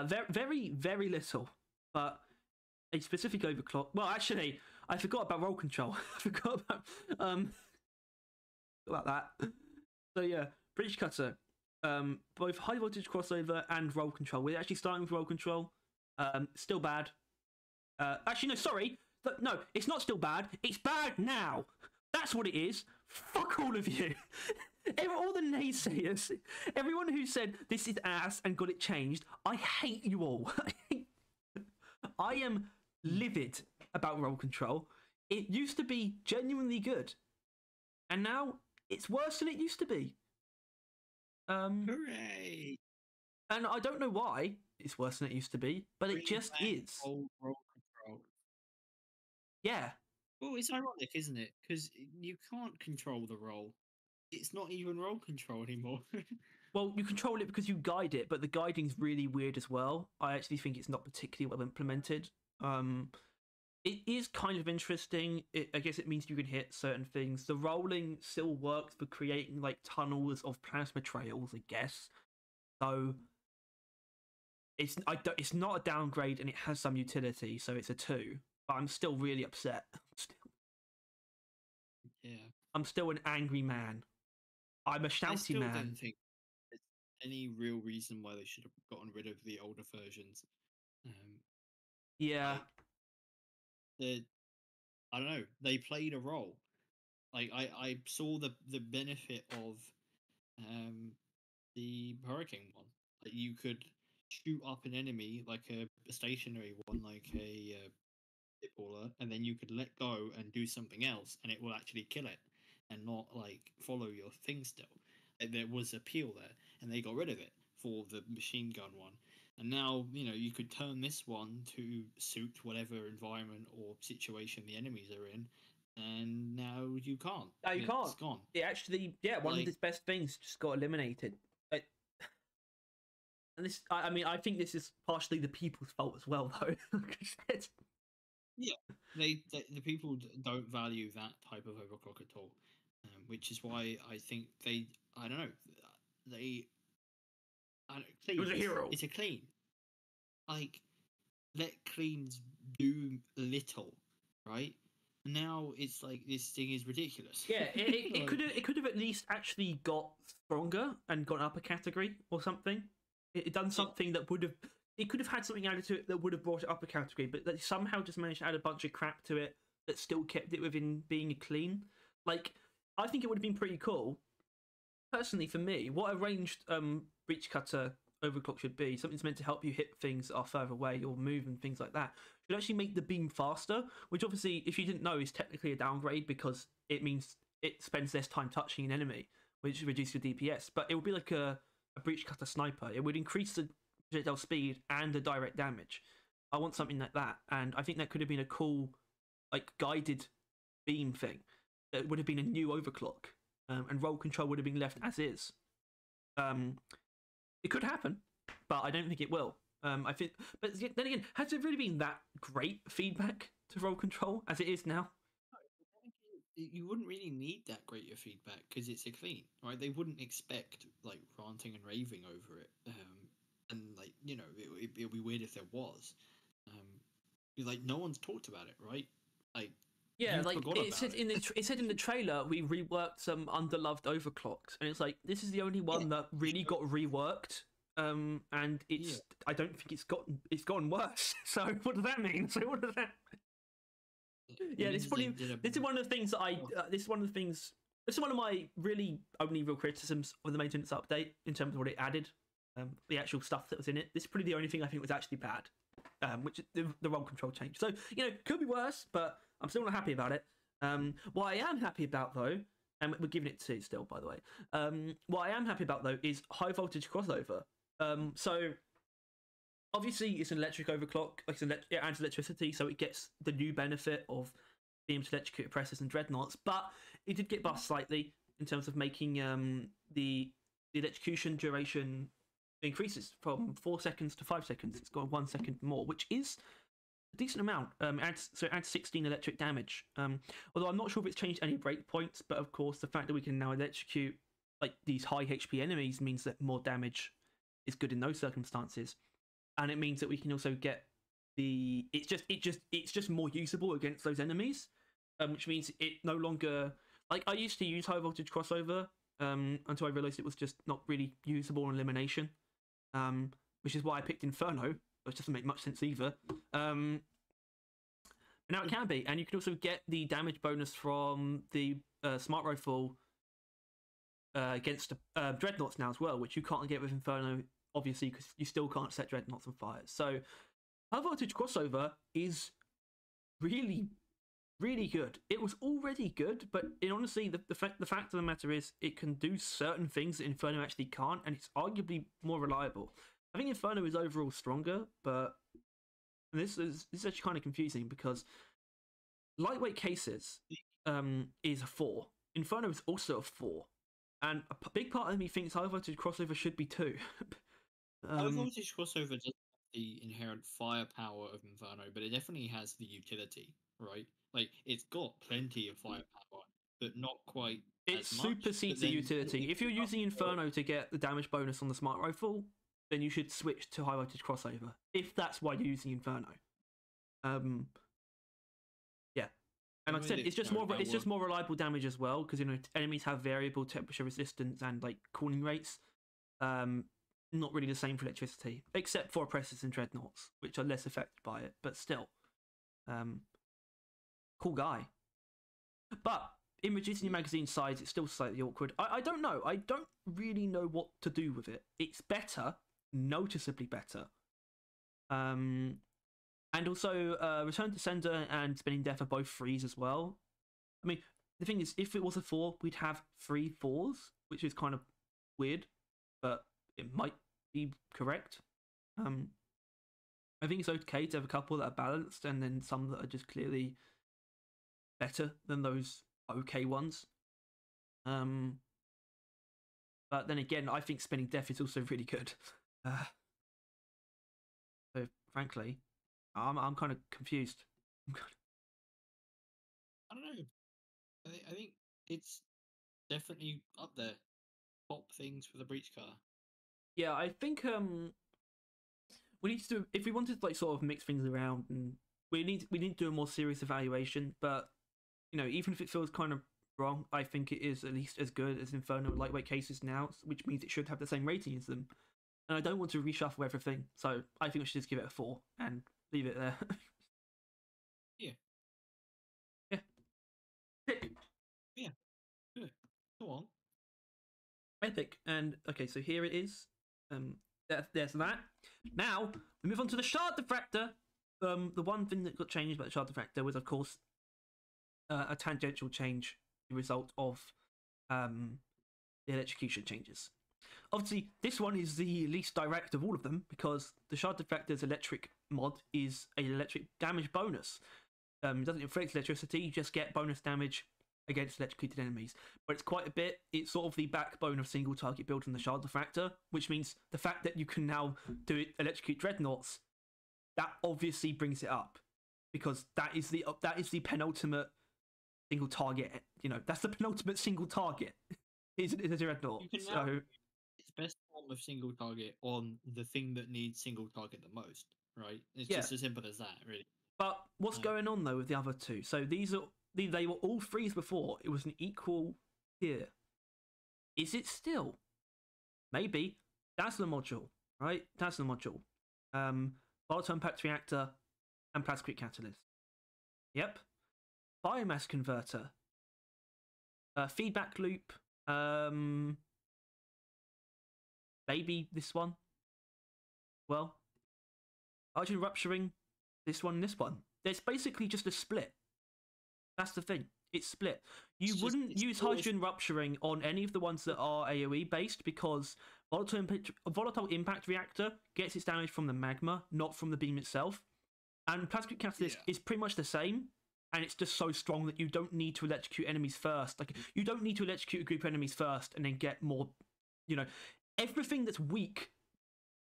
Very, very little, but a specific overclock. Well, actually, I forgot about roll control. I forgot about that. So yeah, breach cutter. Both high voltage crossover and roll control. We're actually starting with roll control. Still bad. Actually, no, sorry. No, it's not still bad. It's bad now. That's what it is. Fuck all of you. All the naysayers. Everyone who said this is ass and got it changed. I hate you all. I am livid about roll control. It used to be genuinely good. And now it's worse than it used to be. Hooray! And I don't know why it's worse than it used to be, but it just is. Old roll control. Yeah. Well, it's ironic, isn't it? Because you can't control the roll. It's not even roll control anymore. Well, you control it because you guide it, but the guiding's really weird as well. I actually think it's not particularly well implemented. It is kind of interesting. I guess it means you can hit certain things. The rolling still works for creating like tunnels of plasma trails, I guess. So it's not a downgrade, and it has some utility, so it's a 2. But I'm still really upset. Yeah, I'm still an angry man. I'm a shouty I still man. don't think there's any real reason why they should have gotten rid of the older versions. Yeah. I don't know. They played a role. Like I saw the benefit of the Hurricane one. Like you could shoot up an enemy like a stationary one, like a baller, and then you could let go and do something else, and it will actually kill it, and not like follow your thing still. And there was appeal there, and they got rid of it for the machine gun one. And now you could turn this one to suit whatever environment or situation the enemies are in, and now you can't. No, you can't. It's gone. It actually, one of its best things just got eliminated. And this, I mean, I think this is partially the people's fault as well, though. Like I said. Yeah, the people don't value that type of overclock at all, which is why I think I don't know, clean. It was a hero. It's a clean. Like, let cleans do little, right? Now it's like this thing is ridiculous. Yeah, it could have at least actually got stronger and gone up a category or something. It done something that would have. It could have had something added to it that would have brought it up a category, but they somehow just managed to add a bunch of crap to it that still kept it within being a clean. Like, I think it would have been pretty cool. Personally, for me, what a ranged breach cutter overclock should be. Something's meant to help you hit things that are further away or move and things like that. Should actually make the beam faster, which obviously, if you didn't know, is technically a downgrade because it means it spends less time touching an enemy, which reduces your DPS. But it would be like a breach cutter sniper. It would increase the projectile speed and the direct damage. I want something like that, and I think that could have been a cool, like, guided beam thing. That would have been a new overclock, and role control would have been left as is. It could happen, but I don't think it will. I think, but then again, has there really been that great feedback to role control as it is now? You wouldn't really need that greater feedback because it's a clean, right? They wouldn't expect like ranting and raving over it, and like it'd be weird if there was. Like no one's talked about it, right? Like Yeah, like it said in the trailer, we reworked some underloved overclocks, and it's like this is the only one that really got reworked. And it's I don't think it's gotten worse. So what does that mean? So what does that? Yeah, this is one of the things that this is one of the things. This is one of my really only real criticisms of the maintenance update in terms of what it added, the actual stuff that was in it. This is probably the only thing I think was actually bad, which is the role control change. So could be worse, but I'm still not happy about it. What I am happy about though, and we're giving it 2 still, by the way. What I am happy about though is high voltage crossover. So obviously it's an electric overclock, like it adds electricity, so it gets the new benefit of being able to electrocute oppressors and dreadnoughts, but it did get buffed slightly in terms of making the electrocution duration increases from 4 seconds to 5 seconds. It's got 1 second more, which is a decent amount. It adds 16 electric damage. Although I'm not sure if it's changed any breakpoints, but of course the fact that we can now electrocute like these high HP enemies means that more damage is good in those circumstances, and it means that we can also get it's just more usable against those enemies, which means it no longer, like, I used to use high voltage crossover until I realized it was just not really usable in elimination, which is why I picked Inferno, which doesn't make much sense either. But now it can be, and you can also get the damage bonus from the smart rifle against dreadnoughts now as well, which you can't get with Inferno, obviously, because you still can't set dreadnoughts on fire. So high voltage crossover is really, really good. It was already good, but honestly, the fact of the matter is it can do certain things that Inferno actually can't, and it's arguably more reliable. I think Inferno is overall stronger, but this is actually kind of confusing because lightweight cases is a 4. Inferno is also a 4. And a big part of me thinks high voltage crossover should be 2. High voltage crossover doesn't have the inherent firepower of Inferno, but it definitely has the utility, right? Like, it's got plenty of firepower, but not quite it as much. Supersedes the utility. If you're using Inferno to get the damage bonus on the smart rifle, then you should switch to high voltage crossover, if that's why you're using Inferno. Yeah. And like I said, it's just more reliable damage as well, because enemies have variable temperature resistance and like cooling rates. Not really the same for electricity, except for oppressors and dreadnoughts, which are less affected by it, but still. Cool guy. But in reducing your magazine size, it's still slightly awkward. I don't know. I don't really know what to do with it. It's better, noticeably better. And also, Return to Sender and Spinning Death are both 3s as well. I mean, the thing is, if it was a 4, we'd have 3 4s, which is kind of weird, but it might be correct. I think it's okay to have a couple that are balanced and then some that are just clearly better than those okay ones. But then again, I think Spinning Death is also really good. So frankly, I'm kind of confused. I don't know. I think it's definitely up there. Top things for the breach car. Yeah, I think we need to do, if we wanted to like sort of mix things around, and we need to do a more serious evaluation. But even if it feels kind of wrong, I think it is at least as good as Inferno lightweight cases now, which means it should have the same rating as them. And I don't want to reshuffle everything, so I think we should just give it a 4 and leave it there. Yeah. Pick. Yeah. Good. Go on. Epic. And okay, so here it is. There's that. Now we move on to the shard diffractor. The one thing that got changed about the shard diffractor was, of course, a tangential change, the result of the electrocution changes. Obviously, this one is the least direct of all of them because the shard diffractor's electric mod is an electric damage bonus. It doesn't inflict electricity; you just get bonus damage against electrocuted enemies. But it's quite a bit. It's sort of the backbone of single target build in the shard diffractor, which means the fact that you can now do it electrocute dreadnoughts, that obviously brings it up because that is the penultimate single target. You know, that's the penultimate single target. Is a dreadnought. So it's best form of single target on the thing that needs single target the most, right? It's just as simple as that, really. But what's going on though with the other two? So they were all freeze before. It was an equal here. Is it still? Maybe. That's the module, right? That's the module. Volatile impact reactor and plasma catalyst. Yep. Biomass converter. Feedback loop. Maybe this one. Well, hydrogen rupturing. This one and this one. There's basically just a split. That's the thing. It's split. You wouldn't use hydrogen rupturing on any of the ones that are AoE based because volatile impact reactor gets its damage from the magma, not from the beam itself. And plasma catalyst is pretty much the same. And it's just so strong that you don't need to electrocute enemies first. Like, you don't need to electrocute a group of enemies first and then get more, you know, everything that's weak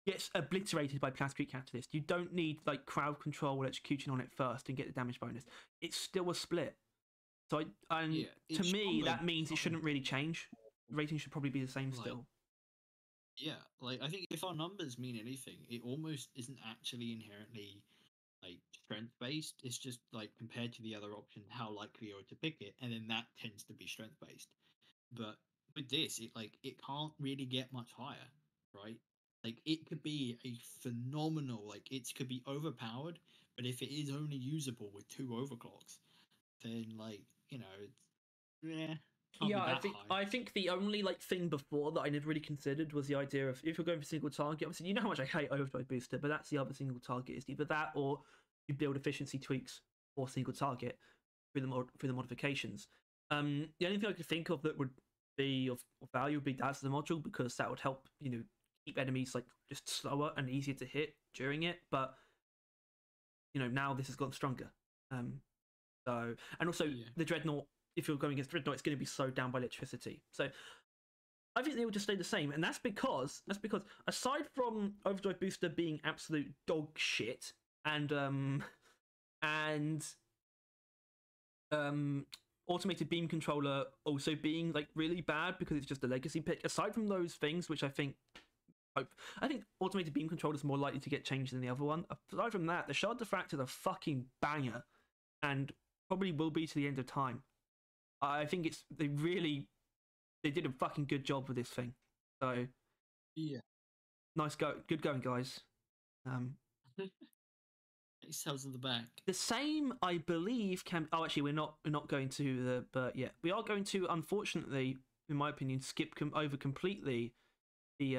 gets obliterated by plasma catalyst. You don't need, like, crowd control electrocution on it first and get the damage bonus. It's still a split. So, to me, that means it shouldn't really change. Rating should probably be the same still. Yeah, like, I think if our numbers mean anything, it almost isn't actually inherently like strength based. It's just like compared to the other option, how likely you are to pick it, and then that tends to be strength based. But with this, it can't really get much higher, right? Like, it could be a phenomenal, like, it could be overpowered, but if it is only usable with 2 overclocks, then, like, you know, it's I think the only like thing before that I never really considered was the idea of if you're going for single target. Obviously, you know how much I hate overdrive booster, but that's the other single target. Is either that or you build efficiency tweaks for single target through the modifications. The only thing I could think of that would be of value would be that's the module because that would help keep enemies like just slower and easier to hit during it. But now this has gotten stronger. So and also the dreadnought. If you're going against dreadnought, it's going to be slowed down by electricity. So I think they will just stay the same, and that's because aside from overdrive booster being absolute dog shit and automated beam controller also being like really bad because it's just a legacy pick. Aside from those things, which I think automated beam controller is more likely to get changed than the other one. Aside from that, the shard diffractor is a fucking banger, and probably will be to the end of time. I think they did a fucking good job with this thing. So yeah, good going, guys. Cells in the back. The same, I believe, can. Oh, actually, we're not going to but yeah, we are going to. Unfortunately, in my opinion, skip over completely the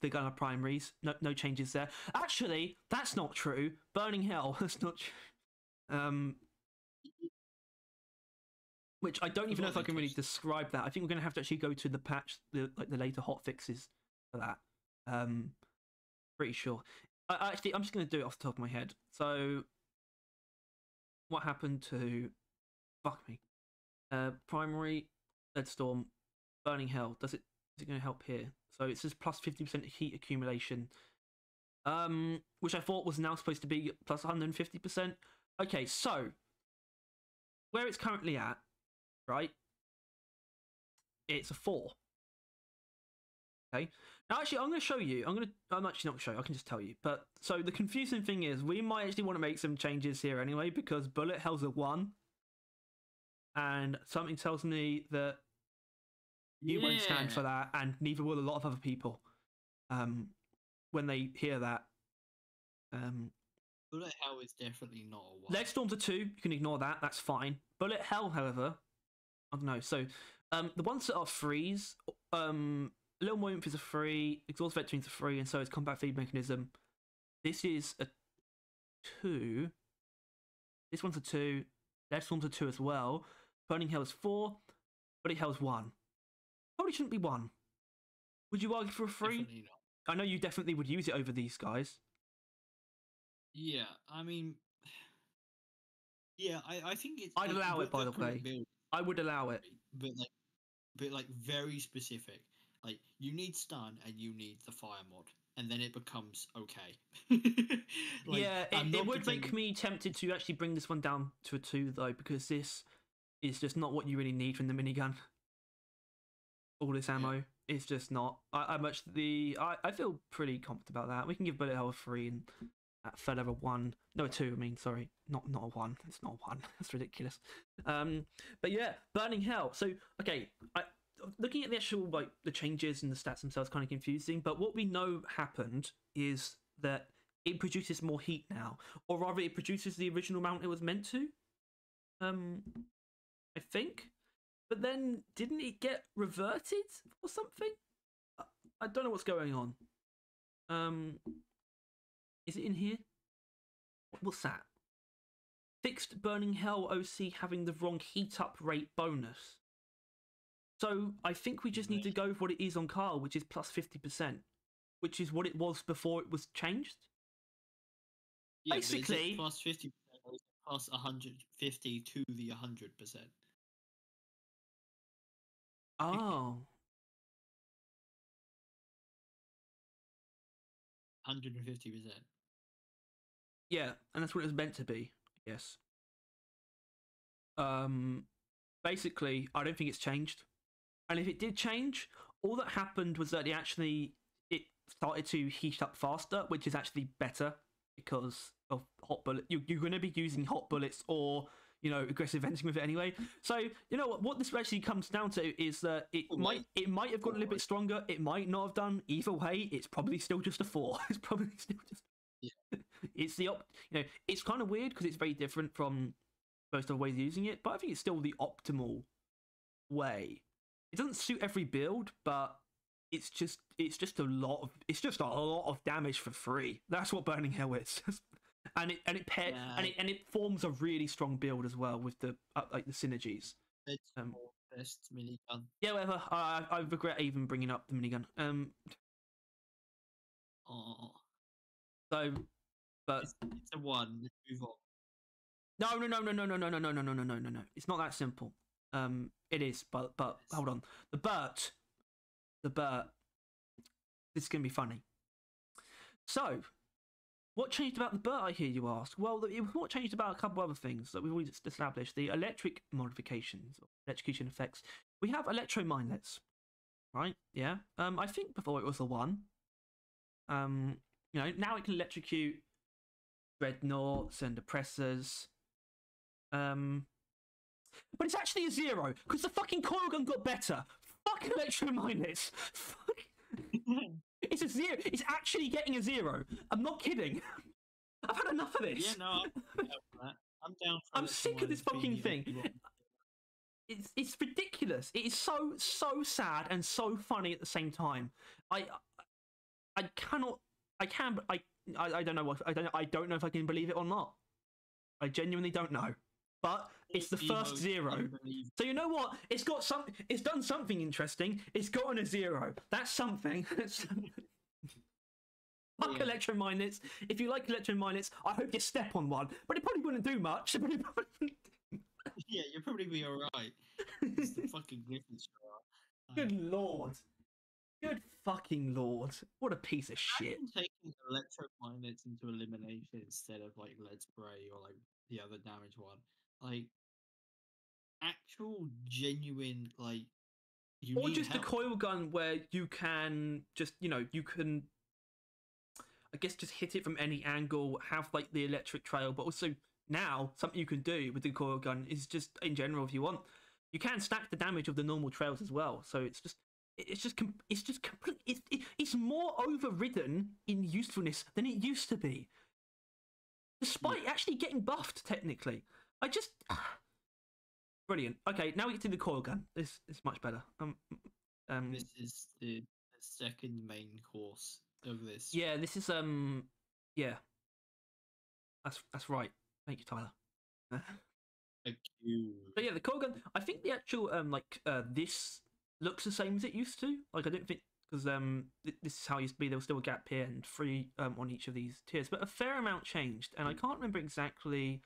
gunner primaries. No changes there. Actually, that's not true. Burning Hell. That's not true. Which I don't even know if I can really describe that. I think we're going to have to actually go to the patch, the later hot fixes for that. Pretty sure. I'm just going to do it off the top of my head. So, what happened to primary, Deadstorm, Burning Hell? Is it going to help here? So it says plus 50% heat accumulation, which I thought was now supposed to be plus 150%. Okay, so where it's currently at. Right, it's a 4. Okay, now actually I'm going to show you. I'm actually not show you. I can just tell you. But so the confusing thing is, we might actually want to make some changes here anyway because bullet hell's a 1, and something tells me that you won't stand for that, and neither will a lot of other people. When they hear that, bullet hell is definitely not a 1. Leg storms are 2. You can ignore that. That's fine. Bullet hell, however. I don't know. So, the ones that are freeze, little more oomph is a 3, exhaust vectoring's a 3, and so is combat feed mechanism. This is a 2. This one's a 2. Next one's a 2 as well. Burning Hell is 4. Burning Hell is 1. Probably shouldn't be 1. Would you argue for a 3? Definitely not. I know you definitely would use it over these guys. Yeah, I mean, yeah, I think it's. I'd like, allow it, with by the current way. build, I would allow it. but like very specific. Like you need stun and you need the fire mod, and then it becomes okay. Like, Yeah, I'm it not would make pretending- me tempted to actually bring this one down to a 2, though, because this is just not what you really need from the minigun. All this ammo is just not. I feel pretty confident about that. We can give Bullet Hell a 3 and that Feather a 1. No, a 2. I mean, sorry, not a 1. It's not a 1. That's ridiculous. But yeah, Burning Hell. So okay, looking at the actual like the changes and the stats themselves, kind of confusing. But what we know happened is that it produces more heat now, or rather, it produces the original amount it was meant to. I think. But then, didn't it get reverted or something? I don't know what's going on. Is it in here? What's that? Fixed Burning Hell OC having the wrong heat up rate bonus. So I think we just need to go with what it is on Carl, which is plus 50%, which is what it was before it was changed. Yeah, basically, but is it plus 50% or is it plus 150 to the 100%? Oh. 150%. Yeah, and that's what it was meant to be, I guess. Basically, I don't think it's changed. And if it did change, all that happened was that it started to heat up faster, which is actually better because of hot bullet. You're going to be using hot bullets or aggressive venting with it anyway. So you know what this actually comes down to is that it might have got a little bit stronger. It might not have done. Either way, it's probably still just a 4. It's probably still just. Yeah. It's it's kind of weird because it's very different from most other ways of using it, but I think it's still the optimal way. It doesn't suit every build, but it's just a lot of damage for free. That's what Burning Hell is. and it forms a really strong build as well with the like the synergies. It's best minigun. Yeah, whatever. I regret even bringing up the minigun. Oh. So, but it's a 1. Let's move on. No. It's not that simple. It is, but hold on. The Burt. This is gonna be funny. So, what changed about the Burt, I hear you ask? Well, what changed about a couple other things that we've already established. The electric modifications, or electrocution effects. We have electro minelets, right? Yeah. I think before it was the 1. Now it can electrocute dreadnoughts and oppressors. But it's actually a 0 because the fucking coil gun got better. Fuck electro minelets. Fuck. It's a 0. It's actually getting a 0. I'm not kidding. I've had enough of this. Yeah, no, I'm down for I'm sick of this fucking thing. It's ridiculous. It is so sad and so funny at the same time. I don't know I don't know if I can believe it or not. I genuinely don't know. But it's the first 0. So you know what? It's done something interesting. It's gotten a 0. That's something. Fuck electro minets. If you like electro minets, I hope you step on one. But it probably wouldn't do much. Yeah, you'll probably be alright. It's the fucking difference. Good lord. Good fucking lord. What a piece of shit. Taking electro minets into elimination instead of like lead spray or like the other damage one. Like actual genuine like you or need just help. a coil gun where you can just you can I guess just hit it from any angle, have like the electric trail, but also now something you can do with the coil gun is just in general, if you want, you can stack the damage of the normal trails as well. So it's more overridden in usefulness than it used to be, despite actually getting buffed technically. Brilliant. Okay, now we get to the coil gun. This is much better. This is the second main course of this. Yeah, this is yeah. That's right. Thank you, Tyler. Thank you. So yeah, the core gun. I think the actual this looks the same as it used to. Like I don't think because this is how it used to be. There was still a gap here and 3 on each of these tiers, but a fair amount changed, and I can't remember exactly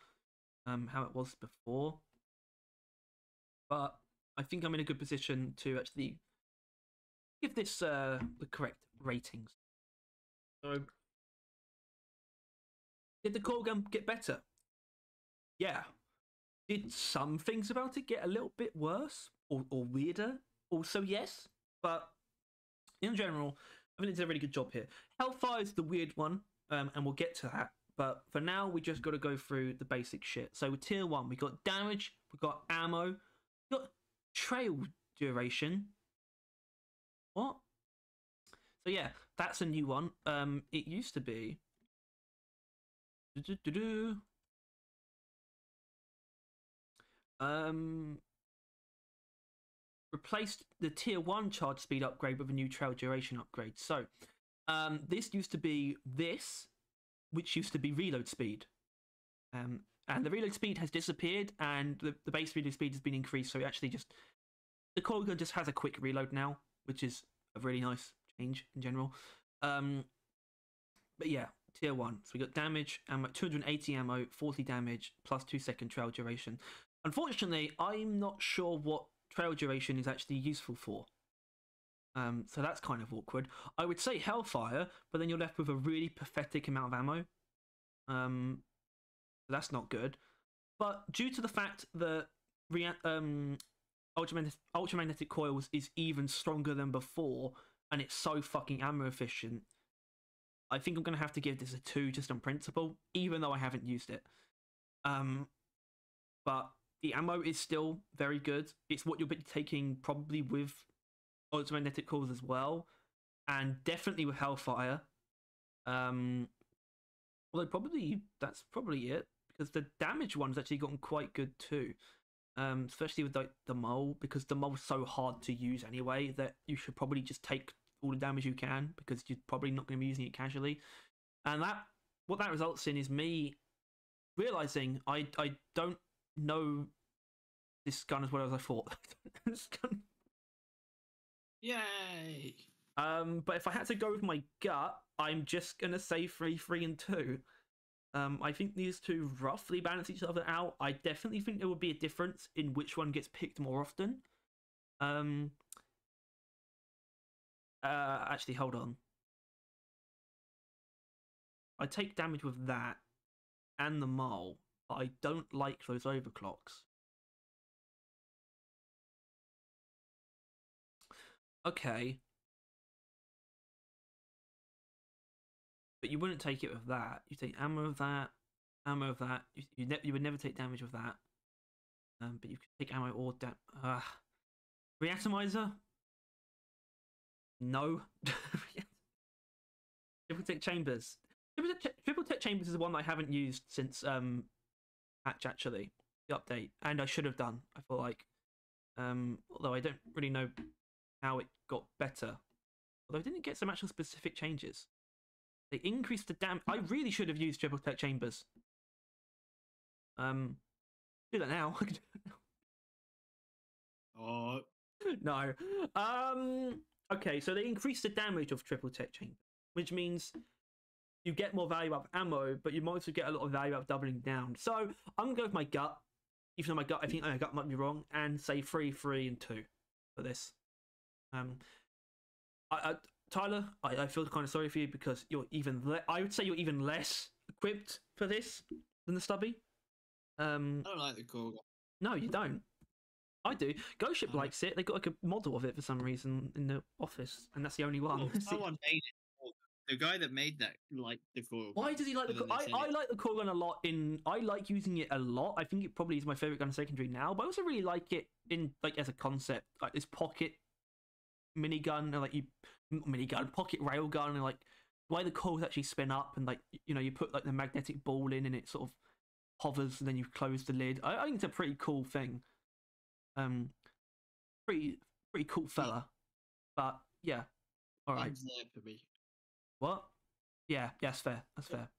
how it was before. But I think I'm in a good position to actually give this the correct ratings. So, did the core gun get better? Yeah. Did some things about it get a little bit worse or weirder? Also, yes. But in general, I think it did a really good job here. Hellfire is the weird one, and we'll get to that. But for now, we just got to go through the basic shit. So with tier 1, we got damage, we got ammo, we got trail duration. What? So yeah, that's a new one. It used to be. Replaced the tier 1 charge speed upgrade with a new trail duration upgrade. So this used to be this, which used to be reload speed. And the reload speed has disappeared, and the base reload speed has been increased. So it actually just the core gun just has a quick reload now, which is a really nice change in general. But yeah, tier 1. So we got damage, ammo, 280 ammo, 40 damage, plus 2-second trail duration. Unfortunately, I'm not sure what trail duration is actually useful for. So that's kind of awkward. I would say Hellfire, but then you're left with a really pathetic amount of ammo. That's not good. But due to the fact that ultramagnetic coils is even stronger than before, and it's so fucking ammo efficient, I think I'm going to have to give this a 2 just on principle, even though I haven't used it. But the ammo is still very good. It's what you'll be taking probably with ultramagnetic coils as well, and definitely with Hellfire. Although probably that's probably it, because the damage one's actually gotten quite good too. Especially with the mole, because the mole's so hard to use anyway that you should probably just take all the damage you can, because you're probably not going to be using it casually. And what that results in is me realizing I don't know this gun as well as I thought. Yay! But if I had to go with my gut, I'm just gonna say 3, 3, and 2. I think these two roughly balance each other out. I definitely think there would be a difference in which one gets picked more often. Actually, hold on. I take damage with that and the mole, but I don't like those overclocks. Okay. But you wouldn't take it with that. You take ammo of that, ammo of that. You would never take damage with that. But you could take ammo or Reatomizer? No. Triple Tech Chambers. Triple Tech Chambers is the one that I haven't used since patch, actually, the update, and I should have done. I feel like, although I don't really know how it got better. Although I didn't get some actual specific changes. They increased the I really should have used Triple Tech Chambers. Do that now. Oh no. Okay, so they increased the damage of Triple Tech Chambers, which means you get more value out of ammo, but you might also get a lot of value out of doubling down. So I'm gonna go with my gut, even though my gut, I think my gut might be wrong, and say 3, 3, and 2 for this. Tyler, I feel kind of sorry for you because you're I would say you're even less equipped for this than the stubby. I don't like the core gun. No, you don't. I do. Ghost Ship likes it. They got like a model of it for some reason in the office, and that's the only one. Well, someone made it. The guy that made that liked the core gun. Why does he like the? I like the core gun a lot. I like using it a lot. I think it probably is my favorite gun in secondary now. But I also really like it in as a concept, like this pocket minigun, and pocket railgun, and like the way the cores actually spin up, and you put like the magnetic ball in, and it sort of hovers, and then you close the lid. I think it's a pretty cool thing. Pretty cool fella. But yeah, All right. Ends there for me. What? Yeah, that's fair. That's fair.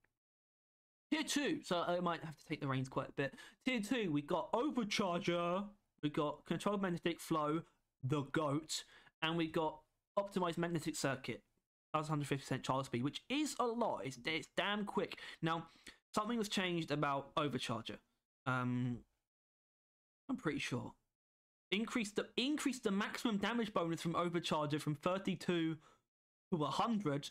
Tier 2, so I might have to take the reins quite a bit. Tier 2, we got Overcharger, we got Controlled Magnetic Flow, the GOAT, and we got Optimized Magnetic Circuit. That's 150% charge speed, which is a lot. It's damn quick. Now, something was changed about Overcharger. I'm pretty sure. Increased the maximum damage bonus from Overcharger from 32 to 100.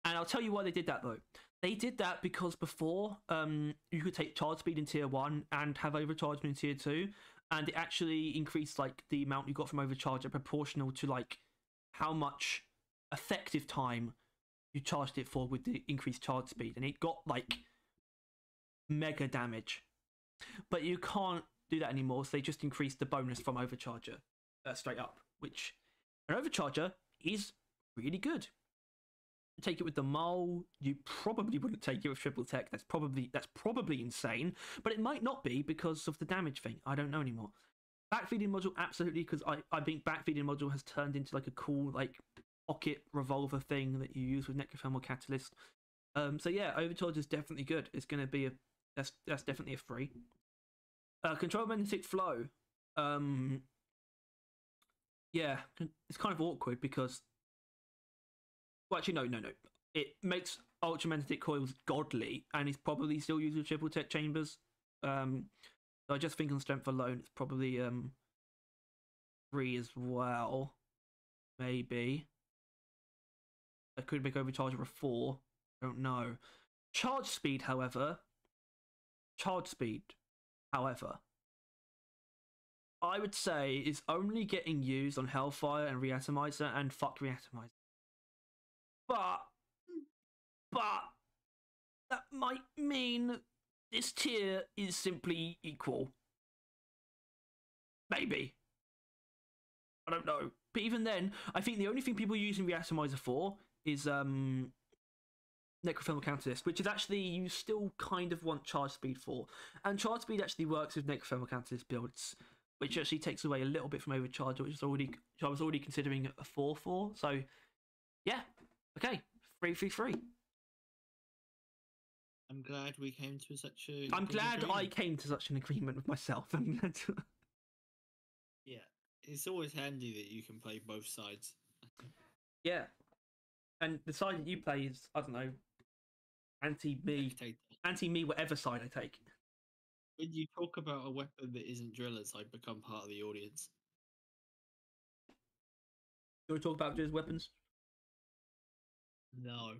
And I'll tell you why they did that though. They did that because before you could take charge speed in tier 1 and have overchargement in tier 2, and it actually increased like the amount you got from overcharger proportional to like how much effective time you charged it for with the increased charge speed, and it got like mega damage. But you can't do that anymore, so they just increased the bonus from overcharger straight up, which an overcharger is really good. Take it with the mole, you probably wouldn't take it with triple tech. That's probably insane, but it might not be because of the damage thing. I don't know anymore. Backfeeding module, absolutely, because I think backfeeding module has turned into like a cool like pocket revolver thing that you use with Necrothermal Catalyst. So yeah, overcharge is definitely good. It's going to be that's definitely a free. Control Magnetic Flow. Yeah, it's kind of awkward because. Well, actually, no. It makes Ultra Magnetic Coils godly, and he's probably still using triple tech chambers. So I just think on strength alone, it's probably 3 as well. Maybe. I could make Overcharger a 4. Don't know. Charge speed, however, I would say is only getting used on Hellfire and Reatomizer, and fuck Reatomizer. But that might mean this tier is simply equal. Maybe. I don't know. But even then, I think the only thing people are using Reatomizer for is Necrothermal Catalyst, which is actually you still kind of want charge speed for. And charge speed actually works with Necrothermal Catalyst builds, which actually takes away a little bit from Overcharger, which I was already considering a 4 for. So yeah. Okay, 3. I'm glad we came to such a. I'm glad agreement. I came to such an agreement with myself. I'm glad to... Yeah, it's always handy that you can play both sides. Yeah, and the side that you play is, I don't know, anti-me, whatever side I take. When you talk about a weapon that isn't drillers, I become part of the audience. You want to talk about just weapons? No.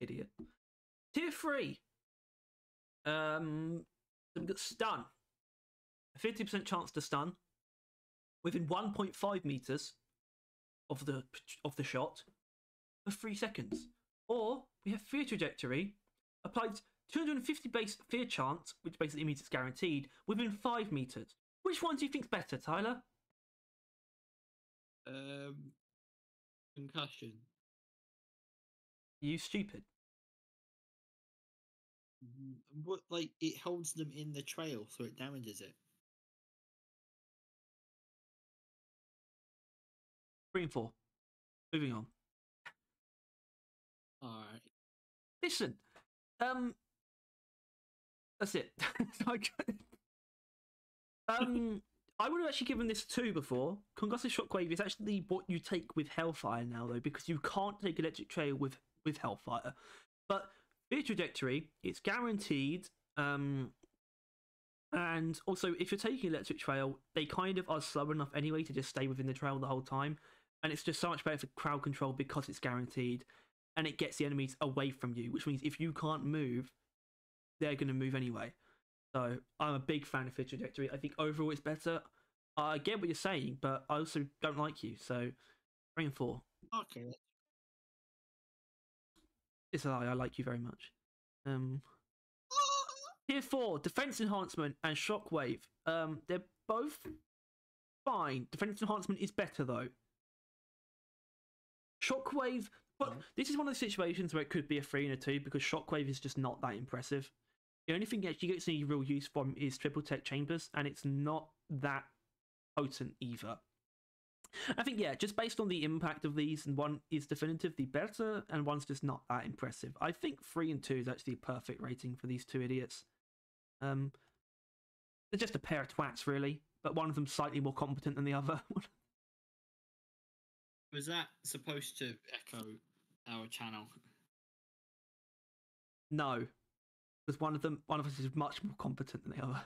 Idiot. Tier 3. We've got stun. A 50% chance to stun within 1.5 meters of the shot for 3 seconds. Or we have fear trajectory, applies 250 base fear chance, which basically means it's guaranteed, within 5 meters. Which one do you think's better, Tyler? Concussion. You stupid. What, like, it holds them in the trail, so it damages it. 3 and 4. Moving on. Alright. Listen, that's it. I would have actually given this 2 before. Concussive Shockwave is actually what you take with Hellfire now, though, because you can't take Electric Trail with Hellfire. But Fear Trajectory, it's guaranteed. And also, if you're taking Electric Trail, they kind of are slow enough anyway to just stay within the trail the whole time. And it's just so much better for crowd control because it's guaranteed. And it gets the enemies away from you, which means if you can't move, they're going to move anyway. So I'm a big fan of Fear Trajectory. I think overall it's better. I get what you're saying, but I also don't like you. So 3 and 4. Okay. It's a lie. I like you very much. Tier 4, Defense Enhancement and Shockwave. They're both fine. Defense Enhancement is better though. Shockwave, but this is one of the situations where it could be a 3 and a 2 because Shockwave is just not that impressive. The only thing that actually gets any real use from is triple tech chambers, and it's not that potent either. I think, yeah, just based on the impact of these, and one is definitively better, and one's just not that impressive. I think 3 and 2 is actually a perfect rating for these two idiots. They're just a pair of twats, really, but one of them's slightly more competent than the other. Was that supposed to echo our channel? No, because one of us is much more competent than the other.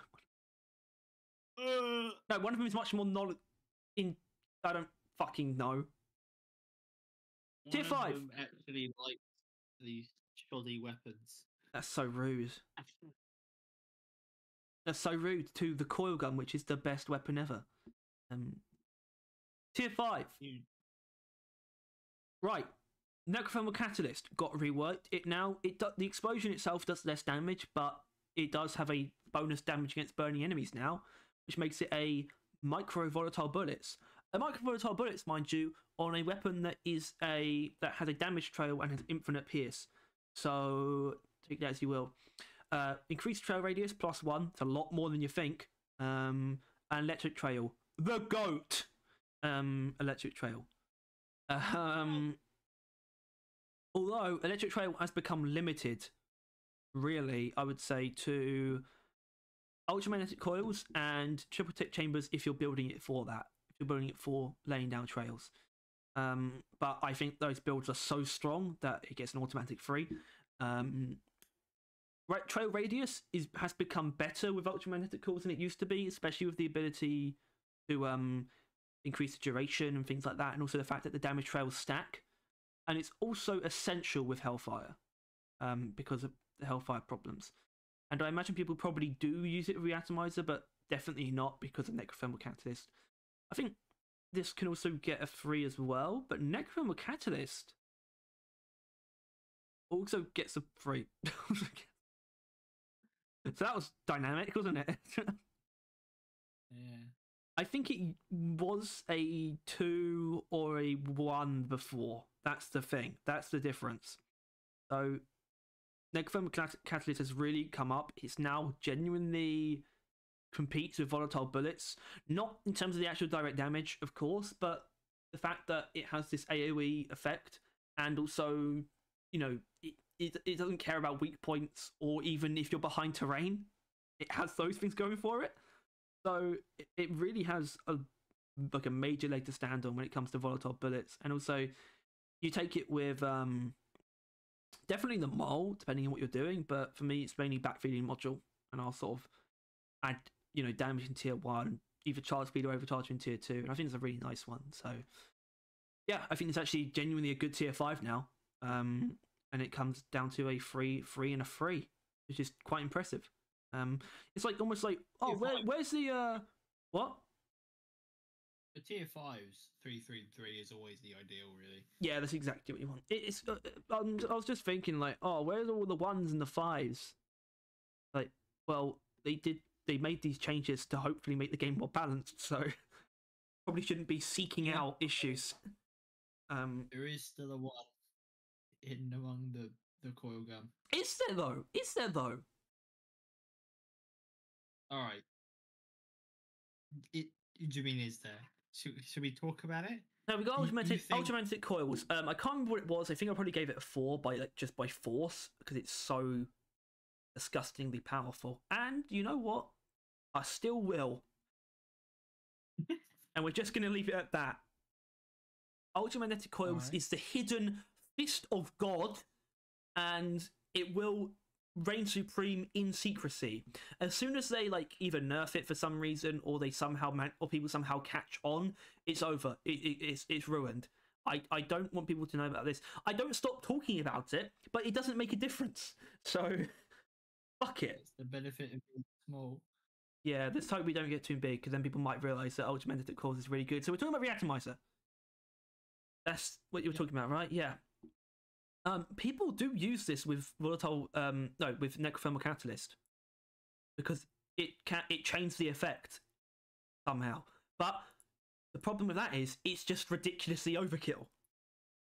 No, one of them is much more knowledge. I don't fucking know. Tier 5. Actually, like these shoddy weapons. That's so rude. That's so rude to the coil gun, which is the best weapon ever. Tier 5. Right. Necrothermal Catalyst got reworked. The explosion itself does less damage, but it does have a bonus damage against burning enemies now, which makes it a micro volatile bullets. A micro volatile bullets, mind you, on a weapon that has a damage trail and has infinite pierce. So take that as you will. Increased trail radius +1. It's a lot more than you think. And electric trail, the goat. Electric trail. Although electric trail has become limited, really, I would say, to ultramagnetic coils and triple tip chambers if you're building it for that. If you're building it for laying down trails. But I think those builds are so strong that it gets an automatic free. Trail radius has become better with ultramagnetic coils than it used to be, especially with the ability to increase the duration and things like that, and also the fact that the damage trails stack. And it's also essential with Hellfire because of the Hellfire problems. And I imagine people probably do use it with Reatomizer, but definitely not because of Necrothermal Catalyst. I think this can also get a free as well, but Necrothermal Catalyst also gets a free. So that was dynamic, wasn't it? Yeah. I think it was a 2 or a 1 before. That's the thing. That's the difference. So Necrothermal Catalyst has really come up. It's now genuinely competes with volatile bullets. Not in terms of the actual direct damage, of course, but the fact that it has this AoE effect, and also, you know, it doesn't care about weak points or even if you're behind terrain. It has those things going for it. So it really has a major leg to stand on when it comes to volatile bullets. And also, you take it with definitely the mole, depending on what you're doing. But for me, it's mainly backfeeding module, and I'll sort of add, you know, damage in tier 1, either charge speed or overcharge in tier 2. And I think it's a really nice one. So yeah, I think it's actually genuinely a good tier 5 now. And it comes down to a free and a free, which is quite impressive. It's like almost like, oh, where's the what? The tier 5s, 3, 3, 3 is always the ideal, really. Yeah, that's exactly what you want. It's I was just thinking, like, oh, where's all the 1s and the 5s? Like, well, they made these changes to hopefully make the game more balanced, so probably shouldn't be seeking out issues. There is still a 1 hidden among the coil gun. Is there though? All right. Do you mean is there? Should we talk about it? No, we got ultramagnetic coils. I can't remember what it was. I think I probably gave it a 4 just by force because it's so disgustingly powerful. And you know what? I still will. And we're just going to leave it at that. Ultramagnetic coils is the hidden fist of God, and it will reign supreme in secrecy. As soon as they either nerf it for some reason, or they or people somehow catch on, it's over. It's ruined. I don't want people to know about this. I don't stop talking about it, but it doesn't make a difference. So fuck it. It's the benefit of being small. Yeah, let's hope we don't get too big, because then people might realise that ultramagnetic coils is really good. So we're talking about Reatomizer. That's what you were talking about, right? Yeah. People do use this with with Necrothermal Catalyst, because it changes the effect somehow. But the problem with that is it's just ridiculously overkill.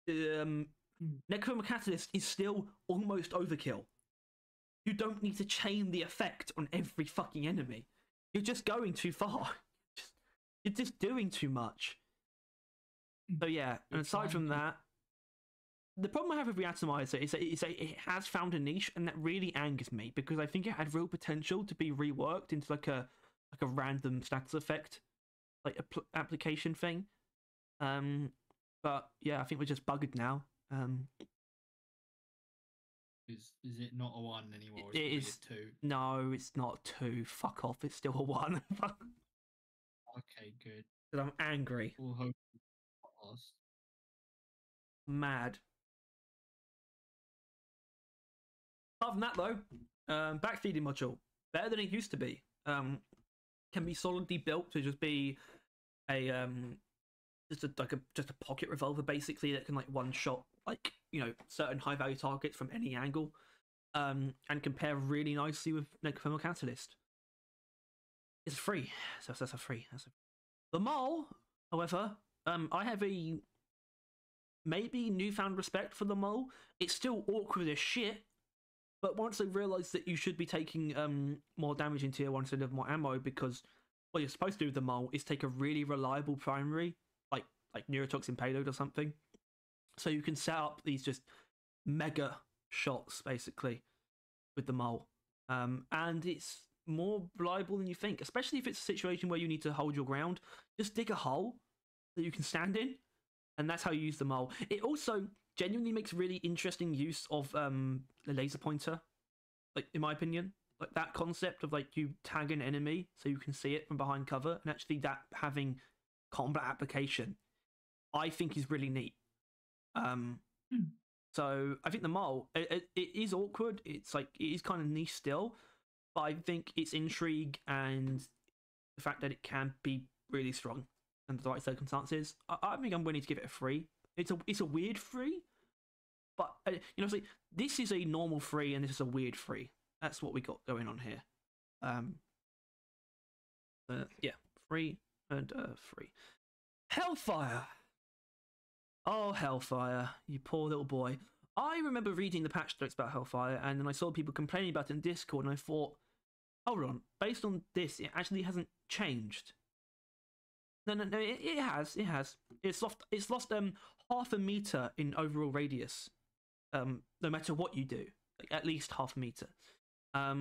Necrothermal Catalyst is still almost overkill. You don't need to chain the effect on every fucking enemy. You're just going too far. You're just doing too much. So yeah, and aside from that, the problem I have with Reatomizer is that it has found a niche, and that really angers me because I think it had real potential to be reworked into like a random status effect, like a application thing. But yeah, I think we're just buggered now. Is it not a 1 anymore? It It's is a 2. No, it's not a 2. Fuck off. It's still a 1. Okay, good. Because I'm angry. We'll hope it lasts. Mad. Apart from that, though, backfeeding module better than it used to be. Can be solidly built to just be a just a pocket revolver basically that can like one shot like certain high value targets from any angle, and compare really nicely with Necrothermal Catalyst. It's free, so that's a free. The mole, however, I have a maybe newfound respect for the mole. It's still awkward as shit. But once I realised that you should be taking more damage in tier 1 instead of more ammo, because what you're supposed to do with the mole is take a really reliable primary, like neurotoxin payload or something, so you can set up these just mega shots basically with the mole, and it's more reliable than you think, especially if it's a situation where you need to hold your ground. Just dig a hole that you can stand in, and that's how you use the mole. It also genuinely makes really interesting use of the laser pointer, like in my opinion, like that concept of like you tag an enemy so you can see it from behind cover, and actually that having combat application, I think is really neat. So I think the mole, it is awkward. It's like it is kind of niche still, but I think its intrigue and the fact that it can be really strong under the right circumstances, I think I'm willing to give it a 3. It's a weird 3, but like, this is a normal 3 and this is a weird 3. That's what we got going on here. Yeah, 3 and 3. Hellfire. Oh, Hellfire, you poor little boy. I remember reading the patch notes about Hellfire, and then I saw people complaining about it in Discord, and I thought, hold on, based on this, it actually hasn't changed. No, it has. It's lost half a meter in overall radius, no matter what you do, like at least half a meter. I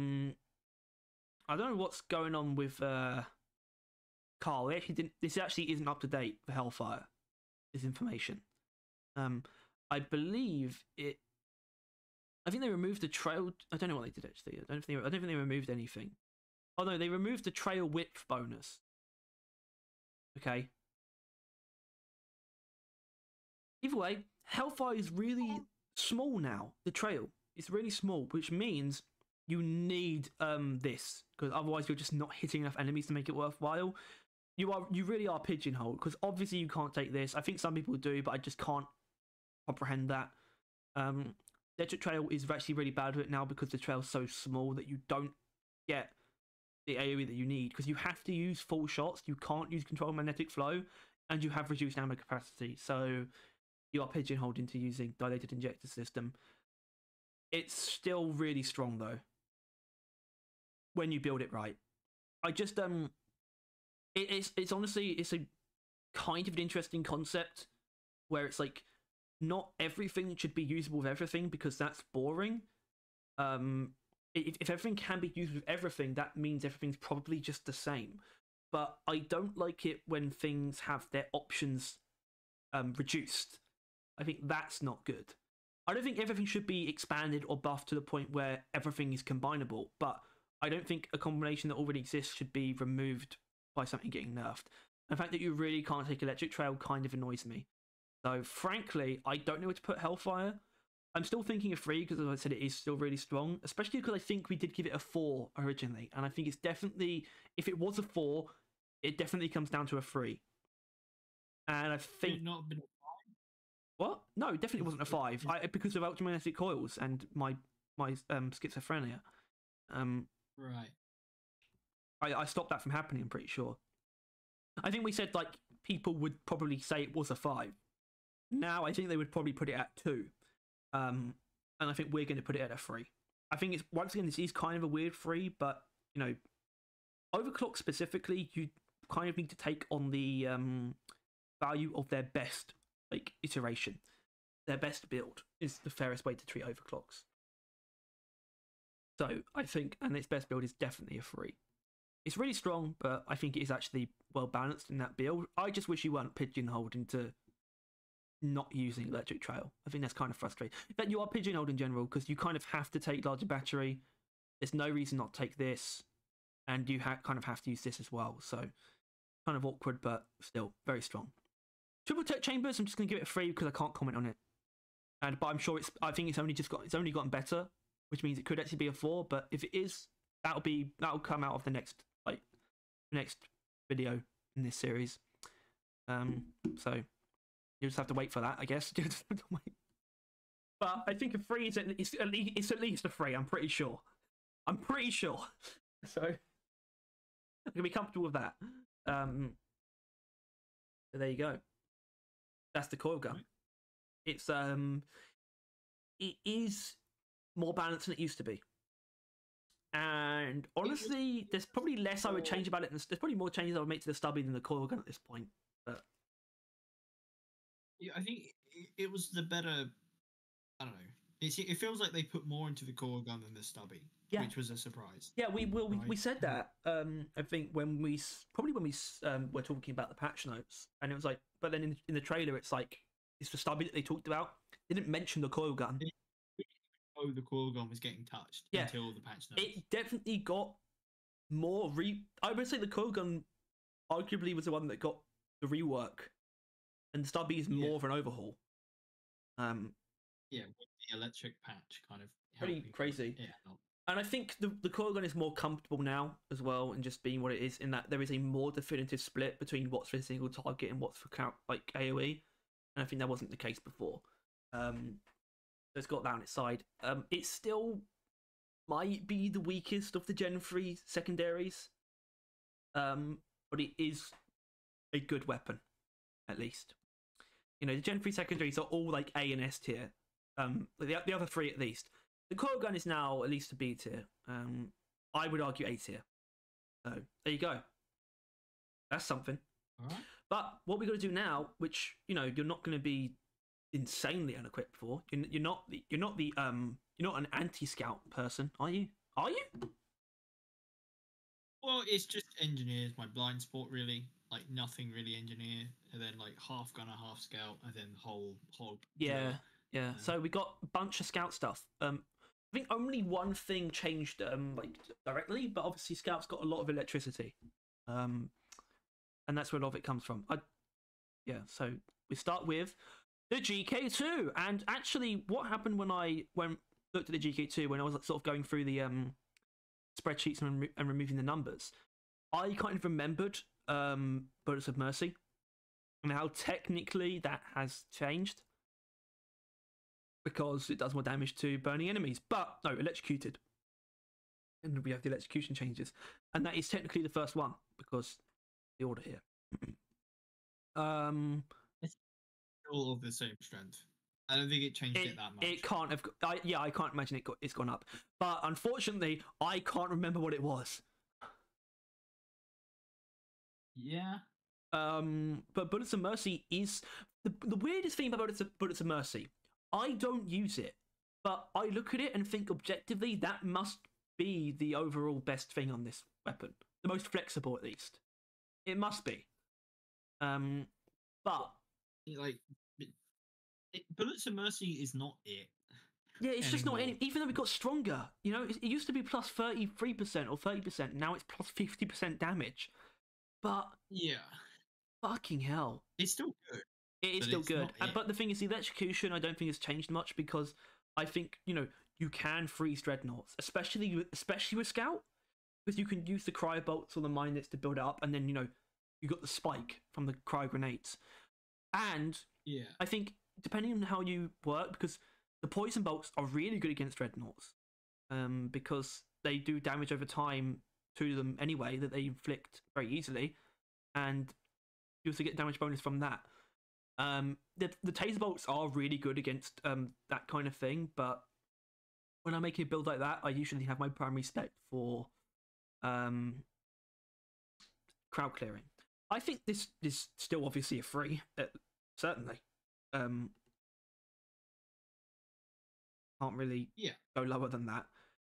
don't know what's going on with Carl. This actually isn't up to date for Hellfire. This information. I believe it. I think they removed the trail. I don't know what they did actually. I don't think they removed anything. Oh no, they removed the trail width bonus. Okay. Either way, Hellfire is really small now. The trail is really small, which means you need this, because otherwise you're just not hitting enough enemies to make it worthwhile. You really are pigeonholed, because obviously you can't take this. I think some people do, but I just can't comprehend that. Electric Trail is actually really bad with it now because the trail's so small that you don't get the AoE that you need, because you have to use full shots. You can't use control magnetic flow, and you have reduced ammo capacity, so you are pigeonholed into using dilated injector system. It's still really strong though when you build it right. I just it's honestly, it's a kind of an interesting concept where it's like not everything should be usable with everything, because that's boring. If everything can be used with everything, that means everything's probably just the same. But I don't like it when things have their options reduced. I think that's not good. I don't think everything should be expanded or buffed to the point where everything is combinable, but I don't think a combination that already exists should be removed by something getting nerfed. The fact that you really can't take Electric Trail kind of annoys me. So frankly, I don't know where to put Hellfire. I'm still thinking of 3 because, as I said, it is still really strong, especially because I think we did give it a 4 originally, and I think it's definitely, if it was a 4, it definitely comes down to a 3. And I think... not been... What? No, it definitely wasn't a 5. Because of ultramagnetic coils and my schizophrenia. Right. I stopped that from happening, I'm pretty sure. I think we said, like, people would probably say it was a 5. Now I think they would probably put it at 2. And I think we're going to put it at a 3. I think it's, once again, this is kind of a weird 3, but, you know, Overclock specifically, you kind of need to take on the value of their best like iteration. Their best build is the fairest way to treat overclocks. So I think, and its best build is definitely a 3. It's really strong, but I think it is actually well balanced in that build. I just wish you weren't pigeonholed into not using electric trail. I think that's kind of frustrating. But you are pigeonholed in general because you kind of have to take larger battery. There's no reason not to take this, and you kind of have to use this as well. So kind of awkward, but still very strong. Triple tech chambers. I'm just going to give it a 3 because I can't comment on it. But I'm sure I think it's only gotten better, which means it could actually be a 4. But if it is, that'll come out of the next video in this series. So you just have to wait for that, I guess. But I think a 3 is at least a 3. I'm pretty sure. So I can be comfortable with that. So there you go. That's the coil gun. It's it is more balanced than it used to be. And honestly, there's probably less I would change about it. There's probably more changes I would make to the stubby than the coil gun at this point. But yeah, I think it was the better. I don't know. It feels like they put more into the coil gun than the stubby, which was a surprise. Yeah, we said that. I think when we were talking about the patch notes, and it was like, but then in the trailer, it's like it's the stubby that they talked about. They didn't mention the coil gun. Oh, the coil gun was getting touched until the patch notes. It definitely got more I would say the coil gun arguably was the one that got the rework, and the stubby is more of an overhaul. Yeah, with the electric patch kind of pretty crazy. Yeah. And I think the coil gun is more comfortable now as well, and just being what it is, in that there is a more definitive split between what's for single target and what's for like AoE. And I think that wasn't the case before. So it's got that on its side. It still might be the weakest of the Gen 3 secondaries. But it is a good weapon, at least. You know, the Gen 3 secondaries are all like A and S tier. The other 3 at least. The coil gun is now at least a B tier. I would argue A tier. So there you go. That's something. All right. But what we got to do now, which you're not going to be insanely unequipped for. You're not an anti-scout person, are you? Are you? Well, it's just engineers, my blind spot really. Like nothing really engineer, and then like half gunner, half scout, and then whole. Yeah. So we got a bunch of scout stuff. I think only one thing changed like directly, but obviously scouts got a lot of electricity. And that's where a lot of it comes from. So we start with the GK2, and actually, what happened when I looked at the GK2 when I was sort of going through the spreadsheets and removing the numbers, I kind of remembered Bullets of Mercy and how technically that has changed because it does more damage to burning enemies, but no, electrocuted. And we have the electrocution changes, and that is technically the first one because the order here. It's all of the same strength. I don't think it changed it that much. It can't have. I can't imagine it's gone up. But unfortunately, I can't remember what it was. Yeah. But Bullets of Mercy is the weirdest thing about Bullets of Mercy. I don't use it, but I look at it and think objectively that must be the overall best thing on this weapon, the most flexible at least. It must be. But like Bullets of Mercy is not it. Yeah, it's just not any. Even though we got stronger, it used to be plus 33% or 30%. Now it's plus 50% damage. But yeah, fucking hell, it's still good. It is still good. But the thing is, the electrocution I don't think has changed much because I think you can freeze dreadnoughts, especially with scout, because you can use the cryo bolts or the minets to build it up, and then you got the spike from the cryo grenades, and yeah, I think depending on how you work, because the poison bolts are really good against dreadnoughts, because they do damage over time to them anyway that they inflict very easily, and you also get damage bonus from that. The taser bolts are really good against that kind of thing, but when I make a build like that, I usually have my primary spec for crowd clearing. I think this is still obviously a free, certainly. Can't really Yeah. go lower than that.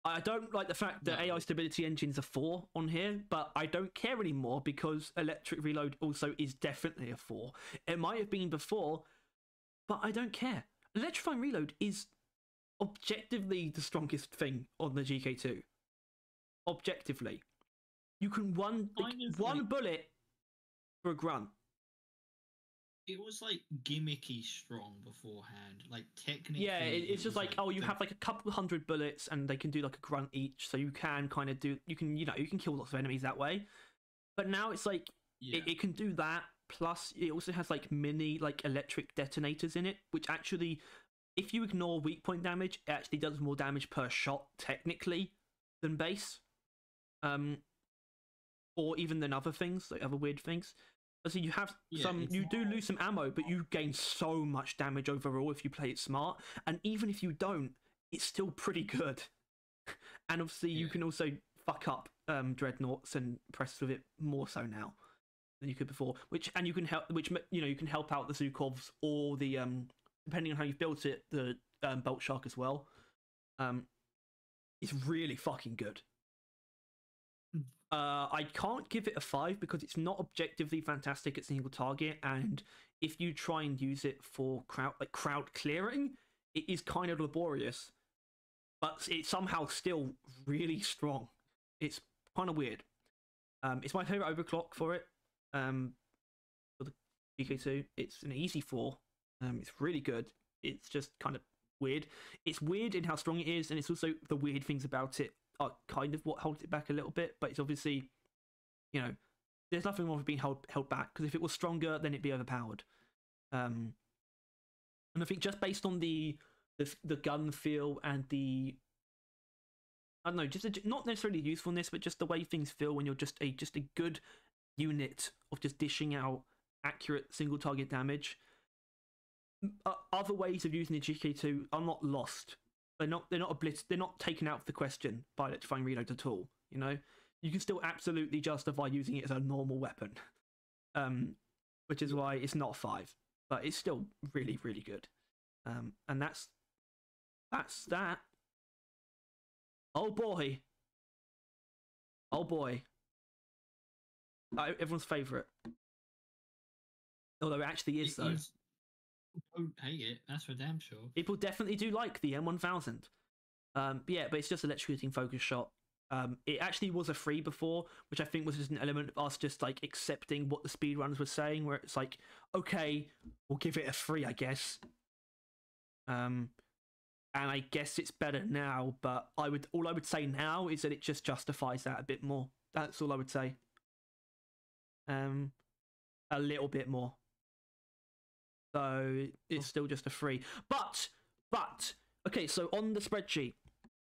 I don't like the fact that AI stability engines are 4 on here, but I don't care anymore because Electric Reload also is definitely a 4. It might have been before, but I don't care. Electrifying Reload is objectively the strongest thing on the GK2. Objectively. You can one bullet for a grunt. It was like gimmicky strong beforehand, like technically. Yeah, it's just like, oh, you have like a couple hundred bullets and they can do like a grunt each, so you can kind of do, you can kill lots of enemies that way. But now it's like, it can do that, plus it also has like mini like electric detonators in it, which actually, if you ignore weak point damage, it actually does more damage per shot technically than base. Or even than other things, like other weird things. So you have you do lose some ammo, but you gain so much damage overall if you play it smart. And even if you don't, it's still pretty good. And obviously you can also fuck up dreadnoughts and press with it more so now than you could before. You can help out the Zhukovs or the depending on how you've built it, the Bolt Shark as well. It's really fucking good. I can't give it a 5 because it's not objectively fantastic at single target, and if you try and use it for crowd clearing, it is kind of laborious, but it's somehow still really strong. It's kind of weird. It's my favorite overclock for it. For the GK2, it's an easy 4. It's really good. It's just kind of weird. It's weird in how strong it is, and it's also the weird things about it are kind of what holds it back a little bit, but it's obviously, there's nothing wrong with being held back, because if it was stronger, then it'd be overpowered. And I think just based on the gun feel and the, I don't know, just not necessarily usefulness, but just the way things feel when you're just a good unit of just dishing out accurate single target damage. Other ways of using the GK2 are not lost. They're not taken out of the question by Electrifying Reload at all. You can still absolutely justify using it as a normal weapon, which is why it's not 5, but it's still really, really good. And that's that. Oh boy. Everyone's favorite. Although it actually is, though. Don't hate it, that's for damn sure. People definitely do like the M1000. But it's just electrocuting focus shot. It actually was a free before, which I think was just an element of us just like accepting what the speedrunners were saying, where it's like, okay, we'll give it a free, I guess. And I guess it's better now, but all I would say now is that it just justifies that a bit more. That's all I would say. A little bit more. So it's still just a free. But okay, so on the spreadsheet,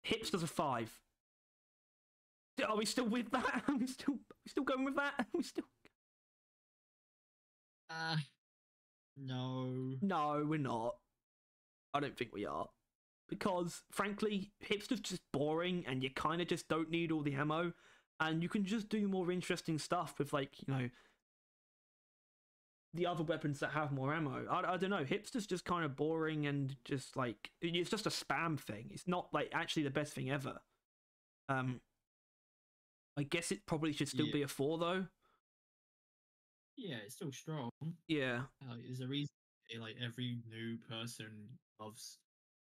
Hipster's a 5. Are we still with that? Are we still going with that? Are we still? No. No, we're not. I don't think we are. Because frankly, Hipster's just boring, and you kind of just don't need all the ammo, and you can just do more interesting stuff with, like, the other weapons that have more ammo. I don't know. Hipster's just kind of boring, and just like, it's just a spam thing. It's not like actually the best thing ever. I guess it probably should still be a 4 though. Yeah, it's still strong. Yeah. There's a reason like every new person loves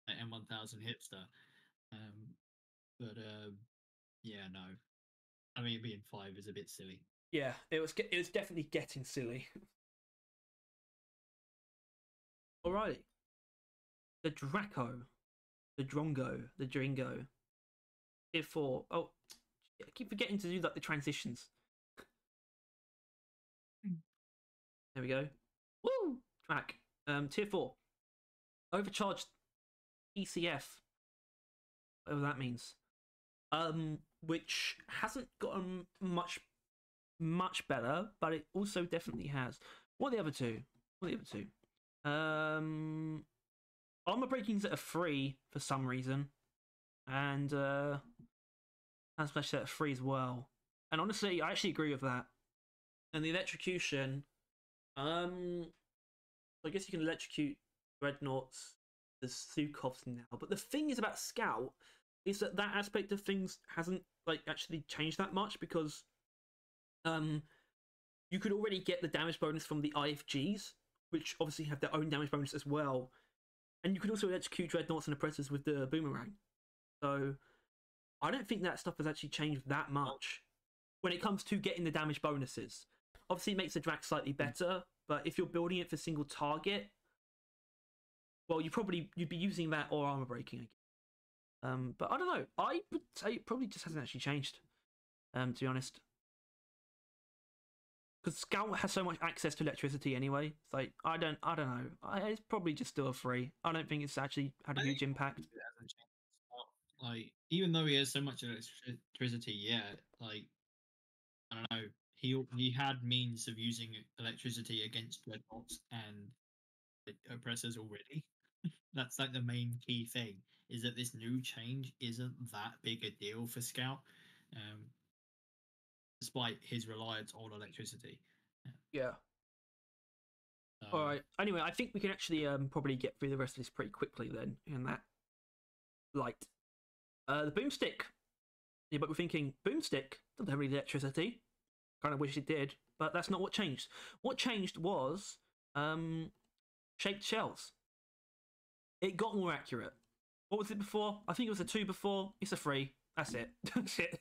M1000 Hipster. But yeah, no. I mean, being 5 is a bit silly. Yeah, it was definitely getting silly. Alrighty. The Draco. The Drongo. The Dringo. Tier 4. Oh, I keep forgetting to do like the transitions. There we go. Woo! Track. Tier 4. Overcharged ECF. Whatever that means. Which hasn't gotten much better, but it also definitely has. What are the other two? Armor breaking's at a 3 for some reason, and Splash at a 3 as well. And honestly, I actually agree with that. And the electrocution, I guess you can electrocute dreadnoughts, the Sukovs now. But the thing is about Scout is that aspect of things hasn't like actually changed that much, because you could already get the damage bonus from the IFGs, which obviously have their own damage bonus as well. And you could also electrocute dreadnoughts and oppressors with the boomerang. So I don't think that stuff has actually changed that much when it comes to getting the damage bonuses. Obviously, it makes the Drac slightly better, but if you're building it for single target, well, you'd be using that or armor breaking, I guess. But I don't know. I would say it probably just hasn't actually changed, to be honest. Because Scout has so much access to electricity anyway. It's like I don't know. It's probably just still a 3. I don't think it's actually had a huge impact. Like, even though he has so much electricity, yeah, like I don't know. He had means of using electricity against dreadnoughts and oppressors already. That's like the main key thing, is that this new change isn't that big a deal for Scout, despite his reliance on electricity. Yeah. All right. Anyway, I think we can actually probably get through the rest of this pretty quickly then. In that light, the boomstick. Yeah, but we're thinking boomstick doesn't have any electricity. Kind of wish it did, but that's not what changed. What changed was shaped shells. It got more accurate. What was it before? I think it was a 2 before. It's a 3. That's it. That's it.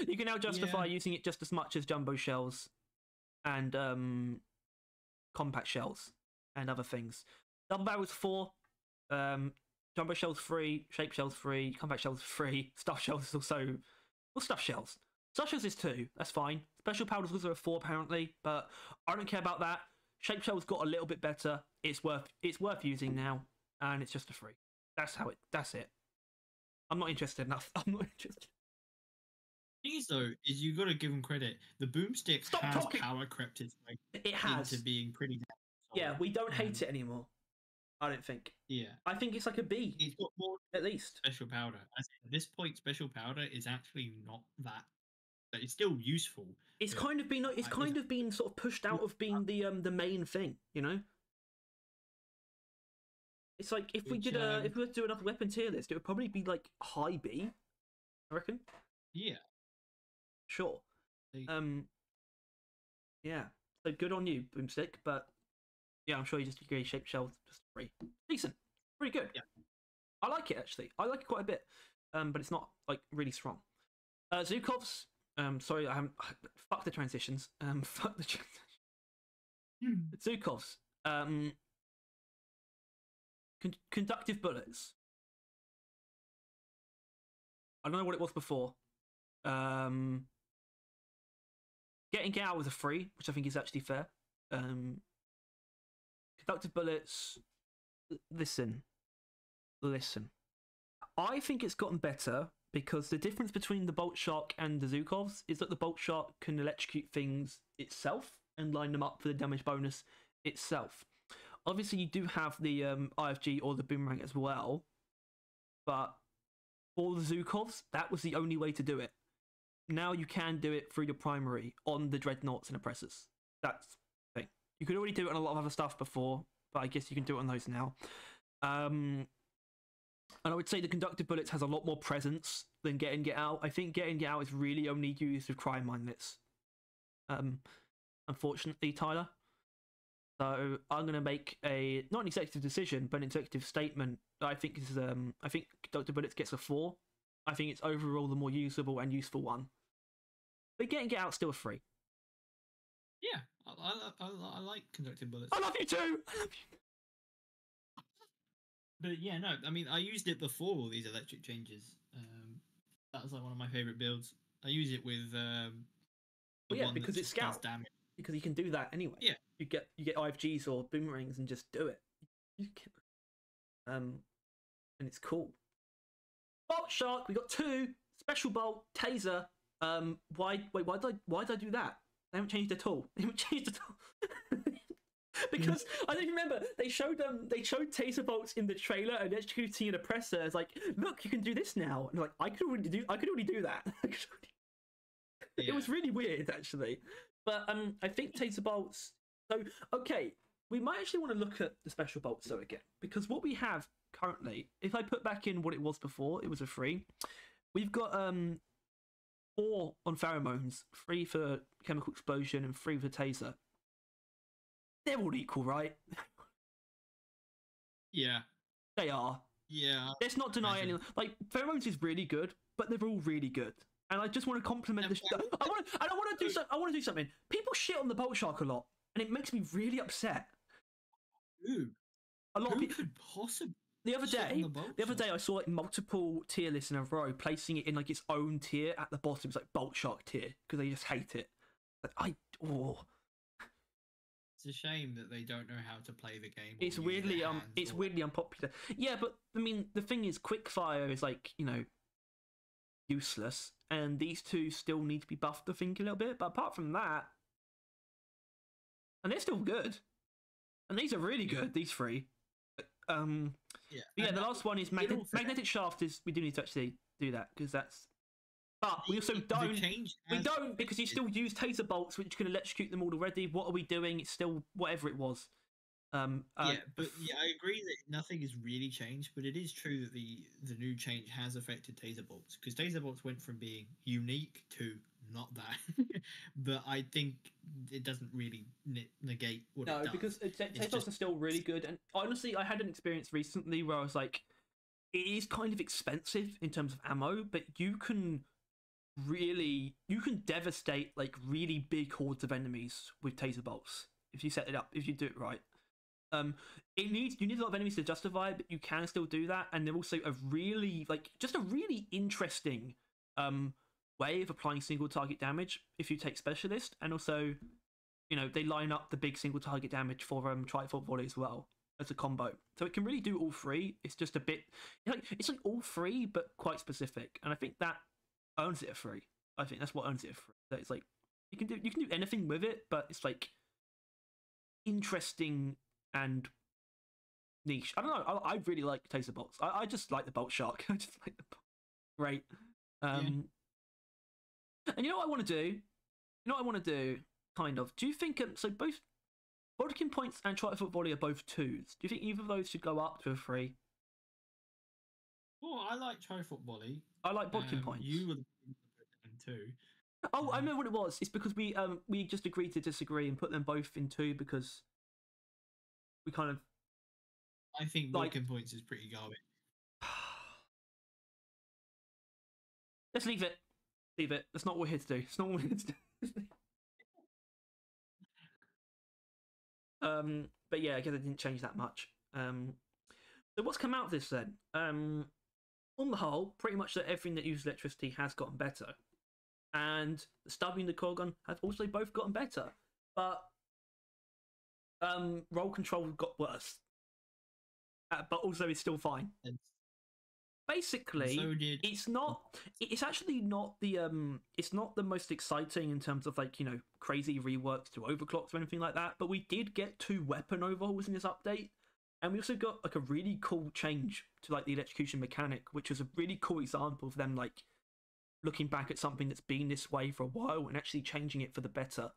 You can now justify using it just as much as jumbo shells and compact shells and other things. Double barrels 4. Jumbo shells 3. Shape shells 3. Compact shells 3. Stuff shells is also... Well, stuff shells. Stuff shells is 2. That's fine. Special powders also a 4 apparently, but I don't care about that. Shape shells got a little bit better. It's worth using now, and it's just a 3. That's it. I'm not interested enough. I'm not interested. The thing is, though, is you got to give him credit. The boomstick has power crept its way into being pretty. Yeah, we don't hate it anymore. I don't think. Yeah, I think it's like a B. It's got more at least special powder. At this point, special powder is actually not that. But it's still useful. It's kind of been. It's kind of been sort of pushed out of being the main thing. You know. It's like if we were to do another weapon tier list, it would probably be like high B. I reckon. Yeah. Sure. Yeah. So good on you, Boomstick. But yeah, I'm sure you just agree. Shaped shell, just 3. Decent. Pretty good. Yeah. I like it actually. I like it quite a bit. But it's not like really strong. Zukovs. Sorry, I haven't. Fuck the transitions. Fuck the transitions. Zukovs. Conductive bullets. I don't know what it was before. Get out was a 3, which I think is actually fair. Conductive bullets. Listen. I think it's gotten better because the difference between the Bolt Shark and the Zukovs is that the Bolt Shark can electrocute things itself and line them up for the damage bonus itself. Obviously, you do have the IFG or the Boomerang as well, but for the Zukovs, that was the only way to do it. Now you can do it through your primary on the Dreadnoughts and Oppressors. That's the thing. You could already do it on a lot of other stuff before, but I guess you can do it on those now. And I would say the Conductive Bullets has a lot more presence than Get Out. I think Get Out is really only used with crime mindlets. Unfortunately, Tyler. So I'm going to make not an executive decision, but an executive statement. I think this is I think Conductive Bullets gets a 4. I think it's overall the more usable and useful one. But Get Out still a 3. Yeah, I like Conductive Bullets. I love you too. I love you. But yeah, no, I mean, I used it before all these electric changes. That was like one of my favorite builds. I use it with because it's Scout. Damage. Because you can do that anyway. Yeah, you get IFGs or boomerangs and just do it. And it's cool. Bolt Shark. We got 2 special bolt taser. Why did I do that? They haven't changed at all. They haven't changed at all. Because I don't remember they showed taser bolts in the trailer and electrocuting an oppressor. It's like, look, you can do this now. And like, I could already do that. Yeah, It was really weird, actually. But I think taser bolts. So okay, we might actually want to look at the special bolts though again, because what we have currently, if I put back in what it was before, it was a 3. We've got 4 on pheromones, 3 for chemical explosion, and 3 for taser. They're all equal, right? Yeah. They are. Yeah. Let's not deny any. Like pheromones is really good, but they're all really good. And I just want to compliment this. I want to do. I want to do something. People shit on the Bolt Shark a lot, and it makes me really upset. Ooh. A lot Who of people could possibly. The other day, I saw like multiple tier lists in a row placing it in like its own tier at the bottom. It's like Bolt Shark tier because they just hate it. Like, It's a shame that they don't know how to play the game. It's weirdly weirdly unpopular. Yeah, but I mean the thing is, quickfire is like, you know, useless, and these two still need to be buffed, I think, a little bit. But apart from that, and they're still good, and these are really good. These 3. The last one is magnetic shaft. We do need to actually do that because that's. But we also don't. We don't because you still use taser bolts, which can electrocute them all already. What are we doing? It's still whatever it was. I agree that nothing has really changed, but it is true that the new change has affected taser bolts, because taser bolts went from being unique to not that. But I think it doesn't really negate what it does. No, because taser bolts are still really good. And honestly, I had an experience recently where I was like, it is kind of expensive in terms of ammo, but you can devastate like really big hordes of enemies with taser bolts if you set it up, if you do it right. You need a lot of enemies to justify it, but you can still do that, and they're also a really interesting way of applying single target damage if you take specialist, and also, you know, they line up the big single target damage for Trifold Volley as well as a combo, so it can really do all 3. It's just a bit it's like all 3 but quite specific, and I think that earns it a 3. I think that's what earns it a 3. So it's like you can do anything with it, but it's like interesting and niche. I don't know. I really like taser bolts. I just like the Bolt Shark. I just like the great. And you know what I want to do? Kind of. Do you think so? Both Bodkin points and Trifoot Volley are both 2s. Do you think either of those should go up to a 3? Well, I like Trifoot Volley. I like Bodkin points. You were the 2. Oh, I know what it was. It's because we just agreed to disagree and put them both in 2 because we kind of. I think Bodkin points is pretty garbage. Let's leave it. Leave it. That's not what we're here to do. It's not what we're here to do. But yeah, I guess it didn't change that much. So what's come out of this then? On the whole, pretty much that everything that uses electricity has gotten better, and the stubbing and the core gun have also both gotten better. But roll control got worse, but also it's still fine. Basically, it's actually not it's not the most exciting in terms of like, you know, crazy reworks to overclocks or anything like that, but we did get 2 weapon overhauls in this update, and we also got like a really cool change to like the electrocution mechanic, which was a really cool example of them like looking back at something that's been this way for a while and actually changing it for the better.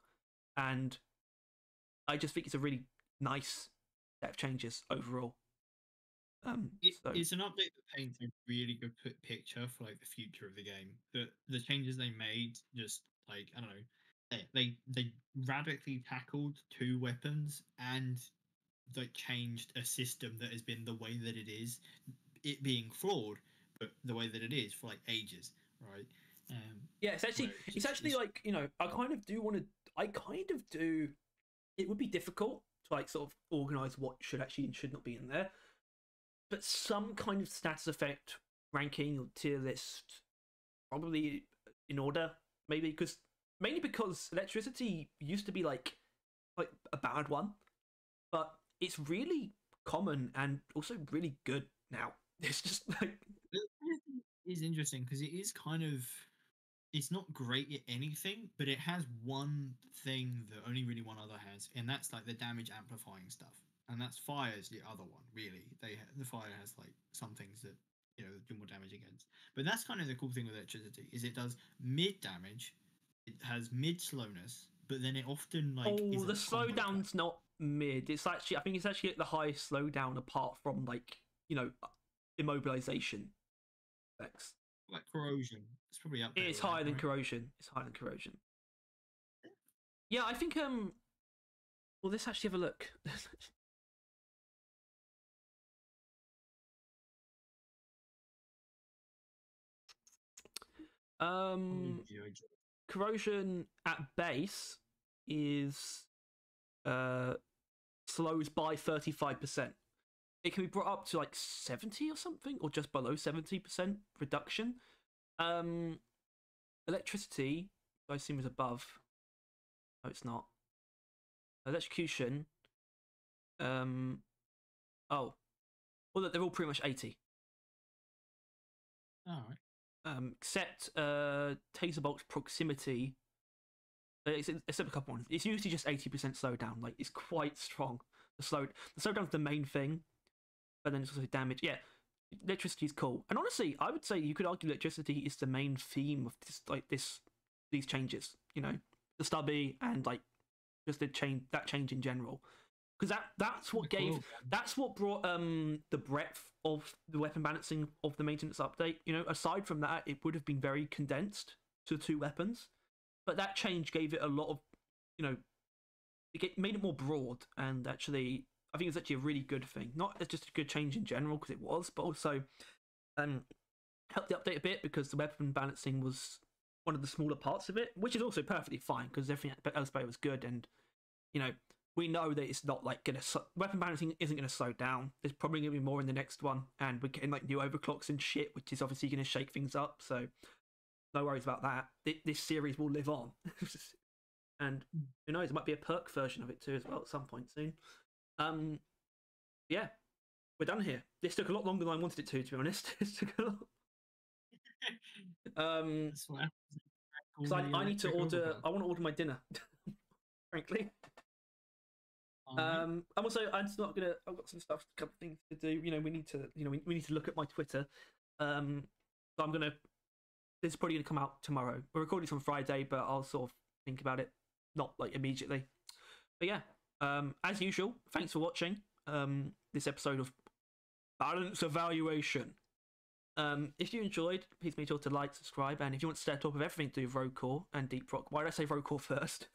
And I just think it's a really nice set of changes overall. It's an update that paints a really good picture for like the future of the game. The changes they made, just like, I don't know, they radically tackled 2 weapons and like changed a system that has been the way that it is, it being flawed, but the way that it is for like ages, right? Yeah, it's actually like, you know, I kind of do. It would be difficult to like sort of organize what should actually and should not be in there, but some kind of status effect ranking or tier list probably in order, mainly because electricity used to be like a bad one, but it's really common and also really good now. It's just like, it is interesting because it is kind of, it's not great at anything, but it has one thing that only really one other has, and that's like the damage amplifying stuff. And that's fire's the other one, really. The fire has like some things that, you know, do more damage against. But that's kind of the cool thing with electricity, is it does mid damage it has mid slowness, but then it often like Oh, is the a combo track. slowdown's not mid. It's actually, I think it's actually at the highest slowdown apart from like, you know, immobilization effects. Like corrosion. It's probably up there. It's with higher that, than right? corrosion. It's higher than corrosion. Yeah, I think well, let's actually have a look. um Corrosion at base is slows by 35%. It can be brought up to like 70 or something, or just below 70% reduction. Electricity, I assume, is above. No, it's not. Electrocution. Oh, well, they're all pretty much 80. All right. Except taser bolt's proximity. Except a couple ones. It's usually just 80% slowdown. Like, it's quite strong. The slowdown's the main thing, but then it's also damage. Yeah, electricity is cool. And honestly, I would say you could argue electricity is the main theme of these changes. You know, the stubby and like just that change in general. Because that's what brought the breadth of the weapon balancing of the maintenance update. You know, aside from that, it would have been very condensed to 2 weapons, but that change gave it a lot of, you know, made it more broad, and actually, I think it's actually a really good thing. Not just a good change in general because it was, but also helped the update a bit because the weapon balancing was one of the smaller parts of it, which is also perfectly fine because everything else about it was good. And you know, we know that it's not like weapon balancing isn't gonna slow down. There's probably gonna be more in the next one, and we're getting like new overclocks and shit, which is obviously gonna shake things up. So no worries about that. This series will live on. And who knows, it might be a perk version of it too as well at some point soon. Yeah, we're done here. This took a lot longer than I wanted it to be honest. It took a lot. That's what happens. Because I need to order. I want to order my dinner, frankly. I'm also. I'm just not gonna. I've got some stuff, a couple of things to do. You know, we need to. You know, we need to look at my Twitter. So I'm gonna. This is probably gonna come out tomorrow. We're recording this on Friday, but I'll sort of think about it, not like immediately. But yeah, as usual, thanks for watching this episode of Balance Evaluation. If you enjoyed, please make sure to like, subscribe, and if you want to stay on top of everything to do with Rogue and Deep Rock, why did I say Rogue first?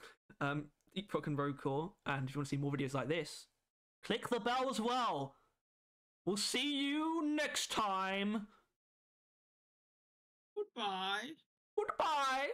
Deep Rock and Rogue, and if you want to see more videos like this, click the bell as well. We'll see you next time. Goodbye. Goodbye.